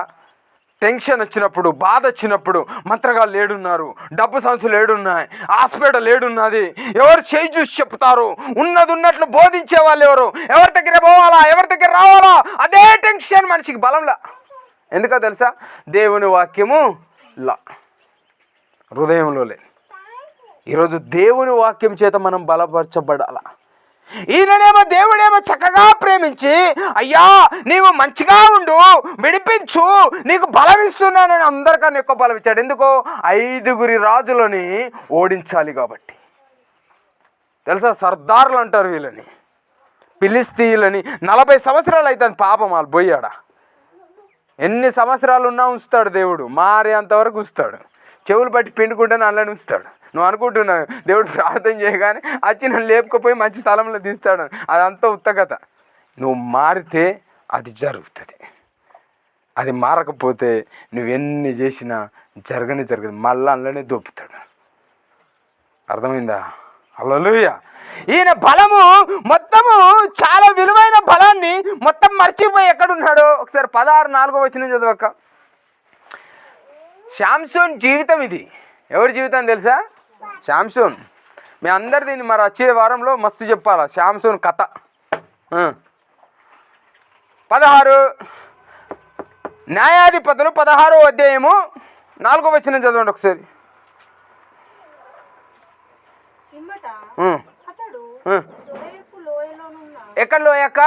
[SPEAKER 1] టెన్షన్ వచ్చినప్పుడు, బాధ వచ్చినప్పుడు, మంత్రగాళ్ళు ఏడున్నారు, డబ్బు సంస్థలు ఏడున్నాయి, హాస్పిటల్ ఏడున్నది, ఎవరు చేయి చూసి చెప్తారు, ఉన్నది ఉన్నట్లు బోధించే వాళ్ళు ఎవరు, ఎవరి దగ్గర పోవాలా, ఎవరి దగ్గర రావాలా, అదే టెన్షన్ మనిషికి బలంలా. ఎందుకో తెలుసా? దేవుని వాక్యము లా. హృదయంలో లేదు. ఈరోజు దేవుని వాక్యం చేత మనం బలపరచబడాల. ఈయననేమో దేవుడేమో చక్కగా ప్రేమించి, అయ్యా నీవు మంచిగా ఉండు, విడిపించు, నీకు బలం ఇస్తున్నానని అందరికన్నా ఎక్కువ బలం ఇచ్చాడు. ఎందుకో 5 రాజులని ఓడించాలి కాబట్టి. తెలుసా, సర్దార్లు అంటారు వీళ్ళని, ఫిలిస్తీయులని. 40 సంవత్సరాలు అవుతుంది పాపం వాళ్ళు పోయాడా. ఎన్ని సంవత్సరాలు ఉన్నా ఉంచుతాడు దేవుడు, మారేంతవరకు ఉంచుతాడు. చెవులు బట్టి పిండుకుంటేనే అల్లని ఉంచుతాడు. నువ్వు అనుకుంటున్నావు దేవుడు ప్రార్థన చేయగానే వచ్చి నన్ను లేపుకపోయి మంచి స్థలంలో తీస్తాడు, అదంతా ఉత్తగత. నువ్వు మారితే అది జరుగుతుంది. అది మారకపోతే నువ్వెన్ని చేసినా జరగదు. మళ్ళీ అందులోనే దొప్పుతాడు. అర్థమైందా? హల్లెలూయా. ఈయన బలము మొత్తము చాలా విలువైన బలాన్ని మొత్తం మర్చిపోయి ఎక్కడున్నాడో ఒకసారి 16:4 చదవక. శాంసోన్ జీవితం ఇది. ఎవరి జీవితం తెలుసా? శాంసోన్. మీ అందరు దీన్ని మరి వచ్చే వారంలో మస్తు చెప్పాలా శాంసోన్ కథ. 16 న్యాయాధిపతులు 16వ అధ్యాయము 4వ చదవండి ఒకసారి. ఎక్కడ లోయక్క?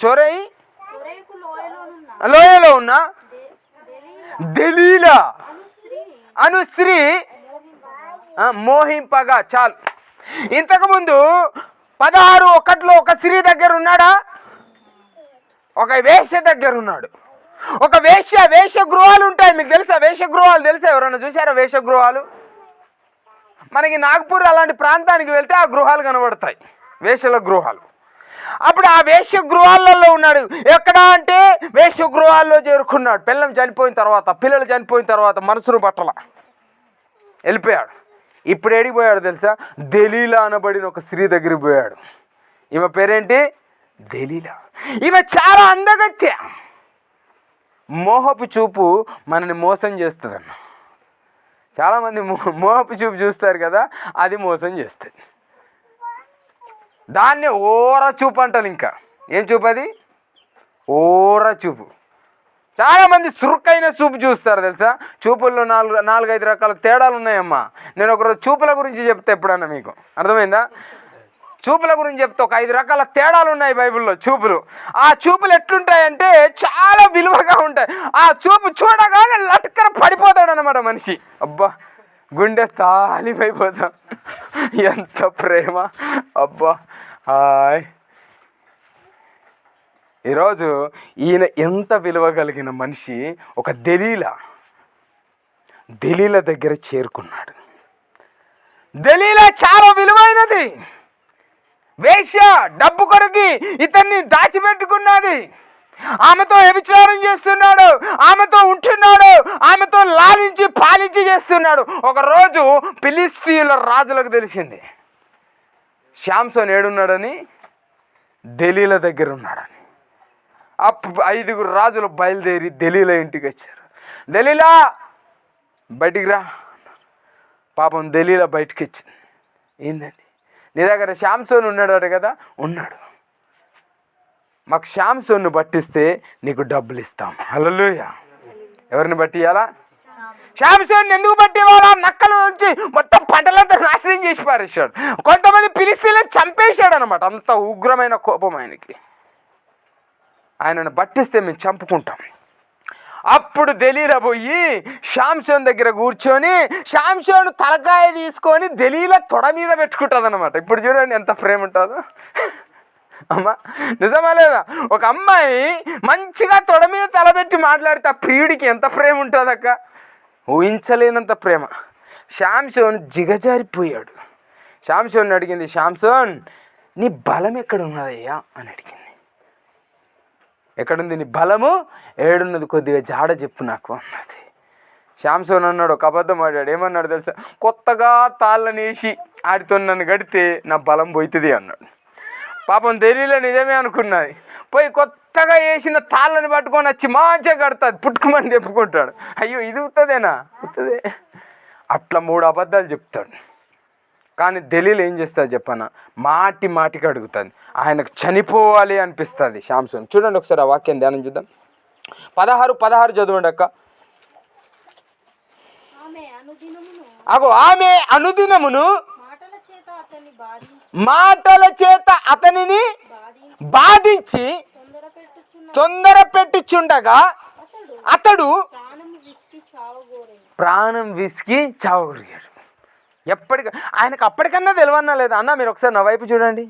[SPEAKER 1] చొరై లోయలో ఉన్న దెలీలా అను స్త్రీ మోహింపగా. చాలు. ఇంతకుముందు 16:1 ఒక స్త్రీ దగ్గర ఉన్నాడా? ఒక వేశ్య దగ్గర ఉన్నాడు. ఒక వేశ్య గృహాలు ఉంటాయి. మీకు తెలుసా వేశ్యగృహాలు? తెలుసా? ఎవరన్నా చూసారా వేశ్యగృహాలు? మనకి నాగ్పూర్ అలాంటి ప్రాంతానికి వెళ్తే ఆ గృహాలు కనబడతాయి, వేశ్యల గృహాలు. అప్పుడు ఆ వేశ్య గృహాలలో ఉన్నాడు. ఎక్కడ అంటే వేశ్య గృహాల్లో చేరుకున్నాడు. పిల్లలు చనిపోయిన తర్వాత మనసును పట్టల వెళ్ళిపోయాడు. ఇప్పుడు ఏడికి పోయాడు తెలుసా? దెలీలా అనబడిన ఒక స్త్రీ దగ్గరికి పోయాడు. ఈమె పేరేంటి? దెలీలా. ఈమె చాలా అందగత్య. మోహపు చూపు మనని మోసం చేస్తుందన్న. చాలామంది మోహపు చూపు చూస్తారు కదా, అది మోసం చేస్తుంది. దాన్ని ఓర చూపు అంటారు. ఇంకా ఏం చూపు అది? ఓర చూపు. చాలామంది సురుకైన చూపు చూస్తారు తెలుసా. చూపుల్లో 4-5 రకాల తేడాలు ఉన్నాయమ్మా. నేను ఒకరోజు చూపుల గురించి చెప్తే ఎప్పుడన్నా మీకు అర్థమైందా? చూపుల గురించి చెప్తే ఒక 5 రకాల తేడాలు ఉన్నాయి బైబిల్లో చూపులు. ఆ చూపులు ఎట్లుంటాయంటే చాలా విలువగా ఉంటాయి. ఆ చూపు చూడగానే లట్కర పడిపోతాడు అన్నమాట మనిషి. అబ్బా గుండె తాలిపోయిపోతాం. ఎంత ప్రేమ అబ్బా. హాయ్. ఈరోజు ఈయన ఎంత విలువ కలిగిన మనిషి ఒక దెలీలా దగ్గర చేరుకున్నాడు. దెలీలా చాలా విలువైనది. వేశ్య, డబ్బు కొరకి ఇతన్ని దాచిపెట్టుకున్నది. ఆమెతో వ్యభిచారం చేస్తున్నాడు, ఆమెతో ఉంటున్నాడు, ఆమెతో లాలించి పాలించి చేస్తున్నాడు. ఒకరోజు ఫిలిస్తీయుల రాజులకు తెలిసింది శాంసోన్ ఏడున్నాడని, దెలీలా దగ్గర ఉన్నాడని. 5 రాజులు బయలుదేరి దెలీలా ఇంటికి వచ్చారు. దెలీలా బయటికి రా. పాపం దెలీలా బయటికి వచ్చింది. ఏందండి, నీ దగ్గర శాంసోన్ ఉన్నాడు కదా? ఉన్నాడు. మాకు శాంసోన్ను పట్టిస్తే నీకు డబ్బులు ఇస్తాం. హల్లెలూయా. ఎవరిని పట్టియాలా? శాంసోన్ ఎందుకు పట్టేవాళ్ళ? నక్కలు వచ్చి మొత్తం పంటలంతా నాశనం చేసి పారేశాడు. కొంతమంది ఫిలిస్తీయులను చంపేశాడు అనమాట. అంత ఉగ్రమైన కోపం ఆయనకి. ఆయనను పట్టిస్తే మేము చంపుకుంటాం. అప్పుడు దెలీలా పోయి శాంసోన్ దగ్గర కూర్చొని శాంసోన్ తలకాయ తీసుకొని దెలీలా తొడ మీద పెట్టుకుంటుంది అనమాట. ఇప్పుడు చూడండి ఎంత ప్రేమ ఉంటుందో అమ్మా. నిజమా లేదా? ఒక అమ్మాయి మంచిగా తొడ మీద తలబెట్టి మాట్లాడితే ఆ ప్రియుడికి ఎంత ప్రేమ ఉంటుంది అక్క. ఊహించలేనంత ప్రేమ. శాంసోన్ జిగజారిపోయాడు. శాంసోన్ అడిగింది, శాంసోన్ నీ బలం ఎక్కడ ఉన్నదయ్యా అని అడిగింది. ఎక్కడుంది నీ బలము? ఏడున్నది, కొద్దిగా జాడ చెప్పు నాకు అన్నది. శాంసోన్ అన్నాడు, ఒక అబద్ధం ఆడాడు. ఏమన్నాడు తెలుసా? కొత్తగా తాళ్ళని వేసి ఆడితో నన్ను గడితే నా బలం పోతుంది అన్నాడు. పాపం దెలీలా నిజమే అనుకున్నది. పోయి కొత్తగా వేసిన తాళ్ళని పట్టుకొని వచ్చి మంచిగా కడుతుంది, పుట్టుకుమని చెప్పుకుంటాడు. అయ్యో ఇది ఉత్తదేనా? ఉత్తదే. అట్లా 3 అబద్ధాలు చెప్తాడు. కానీ దెలీలా ఏం చేస్తుంది చెప్పనా? మాటికి అడుగుతుంది. ఆయనకు చనిపోవాలి అనిపిస్తుంది శాంసోన్. చూడండి ఒకసారి ఆ వాక్యం ధ్యానం చూద్దాం. 16 చదవండి అక్క. అగో ఆమె అనుదినమును మాటల చేత అతనిని బాధించి తొందర పెట్టుచుండగా అతడు ప్రాణం విసికి చావగొరిగాడు. ఎప్పటికీ ఆయనకు అప్పటికన్నా తెలియన్నా లేదా? అన్న మీరు ఒకసారి నా వైపు చూడండి,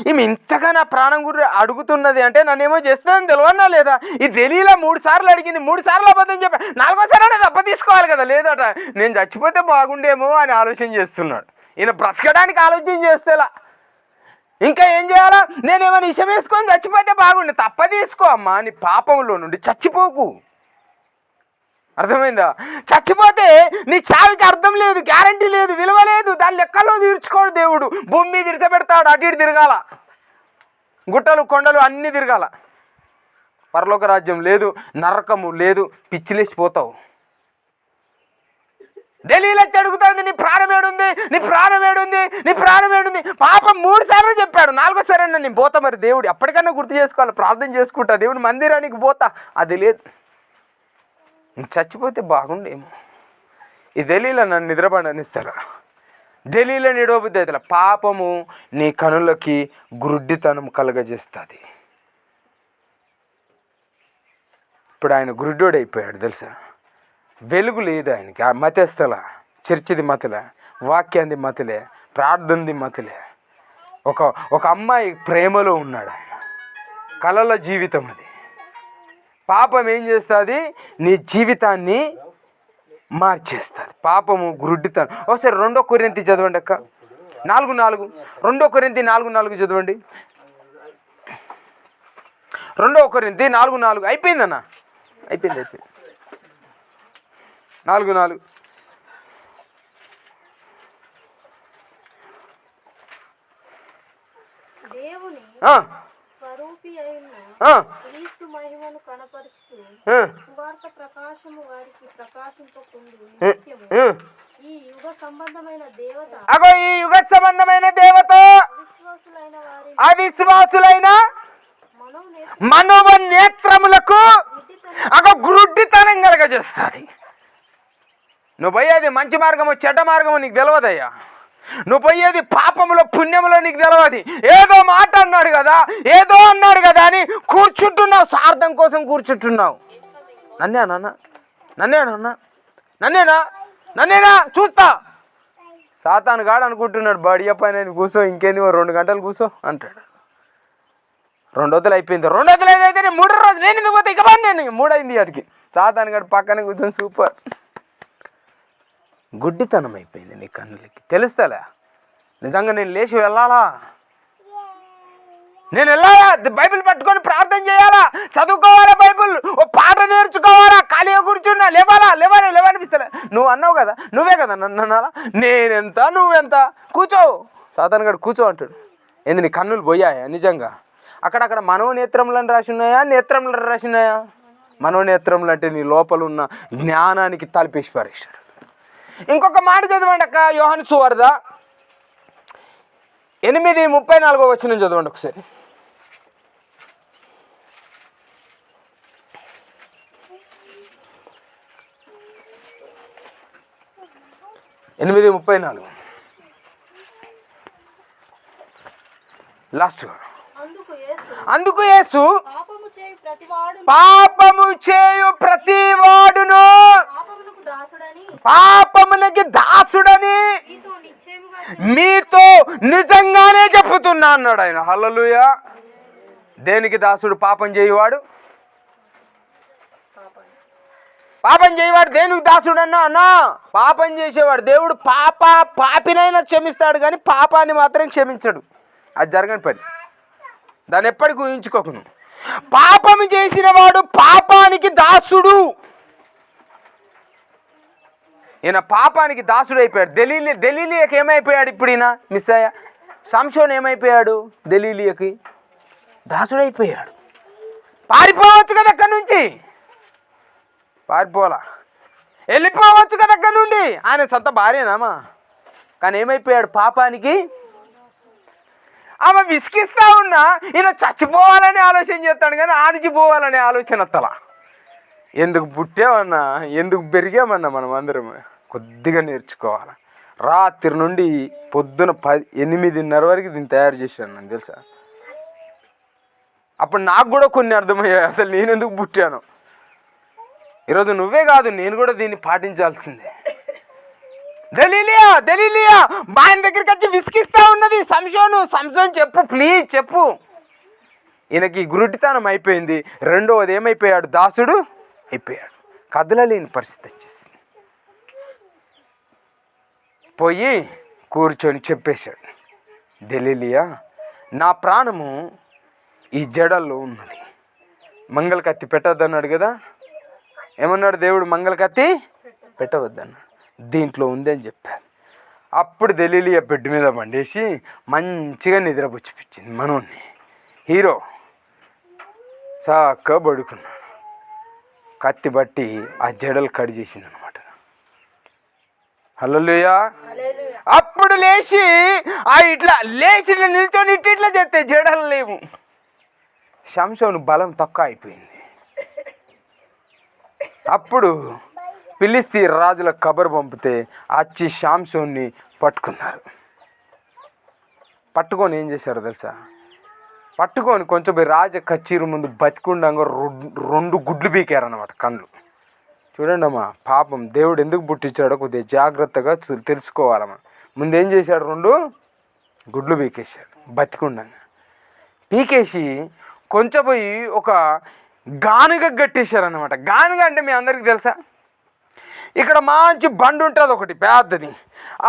[SPEAKER 1] ఈమె ఇంతగా నా ప్రాణం గురి అడుగుతున్నది అంటే నన్నేమో చేస్తుందని తెలియన్నా లేదా? ఈ ఢిల్లీలో 3 సార్లు అడిగింది, 3 సార్లు అబద్ధం చెప్పాడు, 4వ సారి అనేది అబ్బ తీసుకోవాలి కదా. లేదట, నేను చచ్చిపోతే బాగుండేమో అని ఆలోచన చేస్తున్నాడు. ఈయన బ్రతకడానికి ఆలోచన చేస్తేలా ఇంకా ఏం చేయాలా? నేనేమైనా ఇషం వేసుకొని చచ్చిపోతే బాగుండే. తప్ప తీసుకో అమ్మా, నీ పాపంలో నుండి చచ్చిపోకు. అర్థమైందా? చచ్చిపోతే నీ చావుకి అర్థం లేదు, గ్యారంటీ లేదు, విలువ లేదు. దాని లెక్కలో తీర్చుకోడు దేవుడు. భూమి మీద తిరగబెడతాడు, అటు ఇటు తిరగాల, గుట్టలు కొండలు అన్నీ తిరగాల. పరలోక రాజ్యం లేదు, నరకము లేదు, పిచ్చిలేసిపోతావు. ఢిల్లీలో వచ్చి అడుగుతుంది, నీ ప్రాణం ఏడుంది, నీ ప్రాణం ఏడుంది, నీ ప్రాణం ఏడుంది. పాపం 3 సార్లు చెప్పాడు, 4వ సారి నేను పోతా. మరి దేవుడు ఎప్పటికన్నా గుర్తు చేసుకోవాలి, ప్రార్థన చేసుకుంటా, దేవుడు మందిరానికి పోతా. అది లేదు, చచ్చిపోతే బాగుండేమో. ఈ ఢిల్లీలో నన్ను నిద్రపడనిస్తారా? ఢిల్లీలో నిడవబుద్ధి అవుతా. పాపము నీ కనులకి గురుడ్డితనం కలగజేస్తుంది. ఇప్పుడు ఆయన గురుడ్డోడైపోయాడు తెలుసా? వెలుగు లేదు ఆయనకి. ఆ మతస్థల చర్చిది మతలే, వాక్యాంది మతలే, ప్రార్థనది మతలే. ఒక అమ్మాయి ప్రేమలో ఉన్నాడు ఆయన. కలల జీవితం అది. పాపం ఏం చేస్తుంది? నీ జీవితాన్ని మార్చేస్తుంది. పాపము గురుడ్డితనం. ఒకసారి 2 కొరింథీ చదవండి అక్క, 4:4. 2 కొరింథీ 4:4 చదవండి. 2 కొరింథీ 4:4. అయిపోయిందన్న, అయిపోయింది. 4:4. అగో ఈ యుగ సంబంధమైన దేవత అవిశ్వాసులైన మనోనేత్రములకు అగో గురుడ్డితనం కలగజేస్తుంది. నువ్వు పోయేది మంచి మార్గము చెడ్డ మార్గము నీకు తెలియదయ్యా. నువ్వు పోయేది పాపములో పుణ్యములో నీకు తెలియదు. ఏదో మాట అన్నాడు కదా, ఏదో అన్నాడు కదా అని కూర్చుంటున్నావు, స్వార్థం కోసం కూర్చుంటున్నావు. నన్నేనా చూస్తా. సాతాను గాడు అనుకుంటున్నాడు, బడియ పైన కూర్చో, ఇంకేంది 2 గంటలు కూర్చో అంటాడు. 2 రోజులు అయిపోయింది. 2 రోజులు అయితే నేను 3వ రోజు నేను ఎందుకు పోతే ఇక నేను 3 అయింది వాటికి. సాతాను గాడు పక్కన కూర్చొని సూపర్. గుడ్డితనం అయిపోయింది నీ కన్నులకి. తెలుస్తలే నిజంగా నేను లేచి వెళ్ళాలా, నేను వెళ్ళాలా, బైబిల్ పట్టుకొని ప్రార్థన చేయాలా, చదువుకోవాలా, బైబిల్ ఓ పాట నేర్చుకోవాలా, ఖాళీగా కూర్చున్నా లేవనిపిస్తలే. నువ్వు అన్నావు కదా, నువ్వే కదా నన్ను అనాలా, నేనెంత నువ్వెంత, కూర్చో. సాతాను గాడు కూర్చో అంటాడు. ఏంది నీ కన్నులు పోయాయా నిజంగా? అక్కడక్కడ మనోనేత్రములను రాసి ఉన్నాయా, నేత్రములను రాసి ఉన్నాయా? మనోనేత్రములు అంటే నీ లోపల ఉన్న జ్ఞానానికి తలిపేసి పారేశాడు. ఇంకొక మాట చదవండి అక్క, యోహాను సువార్త 8:34 చదవండి ఒకసారి. 8:34 లాస్ట్. అందుకు యేసు పాపము చేయు ప్రతివాడును పాపమునకి దాసుడని మీతో నిజంగానే చెప్పుతున్నా అన్నాడు ఆయన. హల్లెలూయా. దేనికి దాసుడు? పాపం చేయువాడు. పాపం చేయవాడు దేనికి దాసుడు అన్నా? పాపం చేసేవాడు. దేవుడు పాపినైనా క్షమిస్తాడు కానీ పాపాన్ని మాత్రం క్షమించడు. అది జరగని పని, దాన్ని ఎప్పటికీ ఊహించుకోకును. పాపం చేసిన వాడు పాపానికి దాసుడు. ఈయన పాపానికి దాసుడు అయిపోయాడు. దెలీలియాకి ఏమైపోయాడు ఇప్పుడు? ఈయన మిస్సయ్య. సంసోన్ ఏమైపోయాడు? దెలీలియాకి దాసుడైపోయాడు. పారిపోవచ్చు కదా అక్కడి నుంచి, పారిపోలా, వెళ్ళిపోవచ్చు కదా అక్కడి నుండి. ఆయన సొంత భార్యనామా, కానీ ఏమైపోయాడు? పాపానికి. ఆమె విసిగిస్తా ఉన్నా ఈయన చచ్చిపోవాలని ఆలోచన చేస్తాడు కానీ ఆడిచిపోవాలనే ఆలోచన వస్తలా. ఎందుకు పుట్టామన్నా, ఎందుకు పెరిగామన్నా మనం అందరం కొద్దిగా నేర్చుకోవాలి. రాత్రి నుండి పొద్దున 8:30 వరకు దీన్ని తయారు చేశాను, నాకు తెలుసా. అప్పుడు నాకు కూడా కొన్ని అర్థమయ్యాయి, అసలు నేను ఎందుకు పుట్టాను. ఈరోజు నువ్వే కాదు, నేను కూడా దీన్ని పాటించాల్సిందే. దలీలియా మా ఆయన దగ్గరికి వచ్చి విసిగిస్తా ఉన్నది. సంసోన్ చెప్పు, ప్లీజ్ చెప్పు. ఈయనకి గురుడితనం అయిపోయింది. రెండవది ఏమైపోయాడు, దాసుడు అయిపోయాడు. కదలలేని పరిస్థితి వచ్చేసింది. పోయి కూర్చొని చెప్పేశాడు, దలీలియా నా ప్రాణము ఈ జడల్లో ఉన్నది, మంగళ కత్తి పెట్టవద్దన్నాడు కదా. ఏమన్నాడు దేవుడు, మంగళ కత్తి పెట్టవద్దన్నాడు, దీంట్లో ఉంది అని చెప్పారు. అప్పుడు దలీలియా బెడ్ మీద పండేసి మంచిగా నిద్రపుచ్చిపించింది. మనోన్ని హీరో చక్కగా పడుకున్నాడు. కత్తి బట్టి ఆ జడలు కట్ చేసింది అనమాట. హల్లెలూయా. అప్పుడు లేచి ఇట్లా నిల్చొని ఇట్లా చేస్తే జడలు లేవు. సంసోను బలం తక్కువ అయిపోయింది. అప్పుడు ఫిలిష్తీ రాజుల కబరు పంపితే వచ్చి సంసోన్ని పట్టుకున్నారు. పట్టుకొని ఏం చేశారో తెలుసా, పట్టుకొని కొంచెం పోయి రాజ కచ్చీరు ముందు బతికుండంగా 2 గుడ్లు బీకారన్నమాట, కళ్ళు. చూడండి అమ్మా, పాపం దేవుడు ఎందుకు పుట్టించాడో కొద్దిగా జాగ్రత్తగా తెలుసుకోవాలమ్మా. ముందేం చేశాడు, 2 గుడ్లు పీకేశాడు బతికుండంగా. పీకేసి కొంచెం పోయి ఒక గానుగ కట్టేశారన్నమాట. గానుగ అంటే మీ అందరికీ తెలుసా, ఇక్కడ మంచి బండి ఉంటుంది ఒకటి పెద్దది.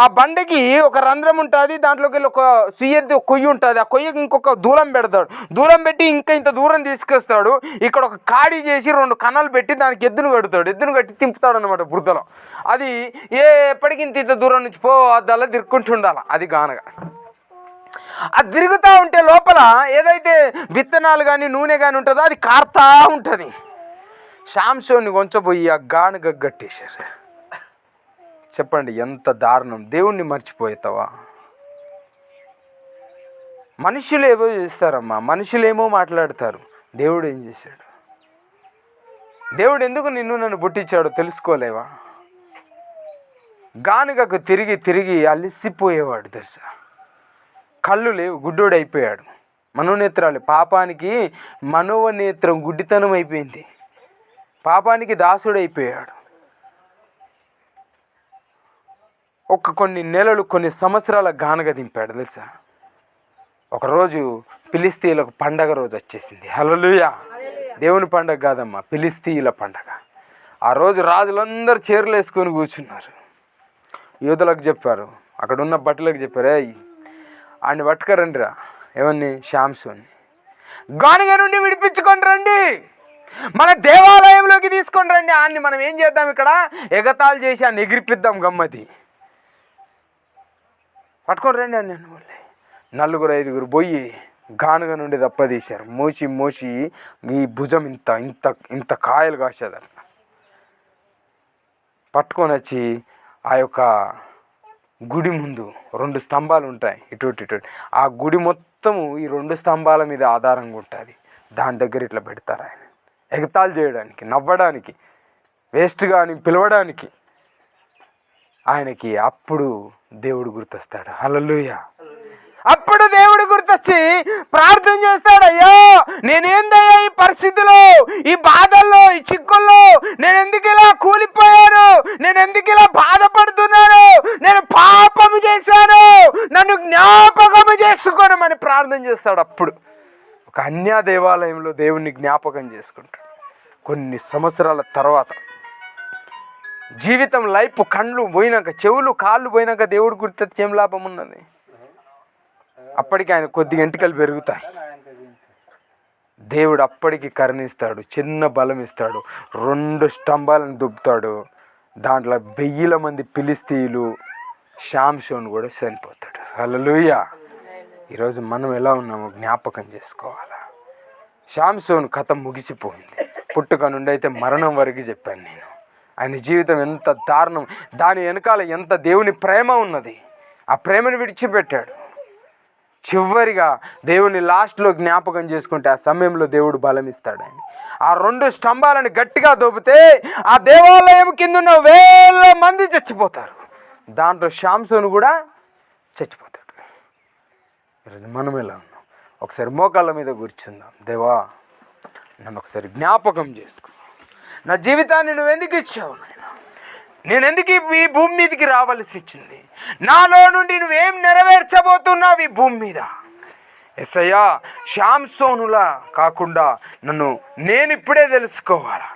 [SPEAKER 1] ఆ బండికి ఒక రంధ్రం ఉంటుంది, దాంట్లోకి వెళ్ళి ఒక సుయ్యది కొయ్యి ఉంటుంది. ఆ కొయ్యకి ఇంకొక దూరం పెడతాడు. దూరం పెట్టి ఇంకా ఇంత దూరం తీసుకొస్తాడు. ఇక్కడ ఒక కాడి చేసి 2 కణాలు పెట్టి దానికి ఎద్దును కడతాడు. ఎద్దును కట్టి తింపుతాడు అనమాట బురదలో. అది ఎప్పటికి ఇంత దూరం నుంచి అద్దల్లా తిరుక్కుంటుండాలి. అది గానగ. అది తిరుగుతూ ఉంటే లోపల ఏదైతే విత్తనాలు కానీ నూనె కానీ ఉంటుందో అది కారుతూ ఉంటుంది. సంసోన్ని కొంచెం పోయి ఆ గానుగ కట్టేశారు. చెప్పండి ఎంత దారుణం. దేవుణ్ణి మర్చిపోతావా? మనుషులు ఏవో చేస్తారమ్మా, మనుషులేమో మాట్లాడతారు. దేవుడు ఏం చేశాడు? దేవుడు ఎందుకు నన్ను పుట్టించాడో తెలుసుకోలేవా? గానుగకు తిరిగి అలిసిపోయేవాడు తెలుసా. కళ్ళు లేవు, గుడ్డోడు అయిపోయాడు. మనోనేత్రాలు, పాపానికి మనోనేత్రం గుడ్డితనం అయిపోయింది. పాపానికి దాసుడు అయిపోయాడు. కొన్ని నెలలు, కొన్ని సంవత్సరాల గానుగ దింపాడు తెలుసా. ఒకరోజు ఫిలిష్తీయులకు పండగ రోజు వచ్చేసింది. హల్లెలూయా. దేవుని పండగ కాదమ్మా, ఫిలిష్తీయుల పండగ. ఆ రోజు రాజులందరూ చీరలు వేసుకొని కూర్చున్నారు. యూదులకు చెప్పారు, అక్కడ ఉన్న బట్టలకు చెప్పారు, ఆయన్ని పట్టుకరండిరా. ఏమని? సంసోన్ని గానుగ నుండి విడిపించుకొని రండి, మన దేవాలయంలోకి తీసుకొని రండి. ఆయన్ని మనం ఏం చేద్దాం, ఇక్కడ ఎగతాళి చేసి ఆయన ఎగిరిపిద్దాం, గమ్మతి. పట్టుకొని రండి అని 4-5 పోయి గానుగ నుండి దప్పదీశారు. మోసి ఈ భుజం ఇంత కాయలు కాసేదట. పట్టుకొని వచ్చి ఆ యొక్క గుడి ముందు 2 స్తంభాలు ఉంటాయి, ఇటు. ఆ గుడి మొత్తము ఈ 2 స్తంభాల మీద ఆధారంగా ఉంటుంది. దాని దగ్గర ఇట్లా పెడతారు ఆయన, ఎగతాళి చేయడానికి, నవ్వడానికి, వేస్ట్గా అని పిలవడానికి. ఆయనకి అప్పుడు దేవుడు గుర్తొస్తాడు. హల్లెలూయా. అప్పుడు దేవుడు గుర్తొచ్చి ప్రార్థన చేస్తాడు, అయ్యో నేనేందయ్యా ఈ పరిస్థితిలో, ఈ బాధల్లో, ఈ చిక్కుల్లో నేను ఎందుకు ఇలా కూలిపోయాను, నేను ఎందుకు ఇలా బాధపడుతున్నాను, నేను పాపము చేశాను, నన్ను జ్ఞాపకము చేసుకోనమని ప్రార్థన చేస్తాడు. అప్పుడు ఒక అన్య దేవాలయంలో దేవుణ్ణి జ్ఞాపకం చేసుకుంటాడు. కొన్ని సంవత్సరాల తర్వాత జీవితం, లైఫ్, కళ్ళు పోయినాక, చెవులు, కాళ్ళు పోయినాక దేవుడు గుర్తొచ్చి ఏం లాభం ఉన్నది? అప్పటికి ఆయన కొద్దిగా ఎంటికలు పెరుగుతాయి. దేవుడు అప్పటికి కరుణిస్తాడు, చిన్న బలం ఇస్తాడు. 2 స్తంభాలను దుబ్బుతాడు. దాంట్లో 1000 మంది ఫిలిష్తీయులు, సంసోను కూడా చనిపోతాడు. హల్లెలూయా. ఈరోజు మనం ఎలా ఉన్నామో జ్ఞాపకం చేసుకోవాలా. సంసోను కథ ముగిసిపోయింది. పుట్టుక నుండి అయితే మరణం వరకు చెప్పాను నేను. ఆయన జీవితం ఎంత దారుణం, దాని వెనకాల ఎంత దేవుని ప్రేమ ఉన్నది. ఆ ప్రేమను విడిచిపెట్టాడు. చివరిగా దేవుని లాస్ట్లో జ్ఞాపకం చేసుకుంటే ఆ సమయంలో దేవుడు బలం ఇస్తాడు ఆయన. ఆ 2 స్తంభాలను గట్టిగా దోపితే ఆ దేవాలయం కింద ఉన్న వేల మంది చచ్చిపోతారు. దాంట్లో శాంసోను కూడా చచ్చిపోతాడు. ఈరోజు మనం ఎలా ఉన్నాం? ఒకసారి మోకాళ్ళ మీద కూర్చుందాం. దేవా, నన్ను ఒకసారి జ్ఞాపకం చేసుకో. నా జీవితాన్ని నువ్వు ఎందుకు ఇచ్చావు నాయన? నేను ఎందుకు ఈ భూమి మీదకి రావాల్సి వచ్చింది? నాలో నుండి నువ్వేం నెరవేర్చబోతున్నావు ఈ భూమి మీద? యేసయ్యా, శాంసోనులా కాకుండా నేను ఇప్పుడే తెలుసుకోవాలా.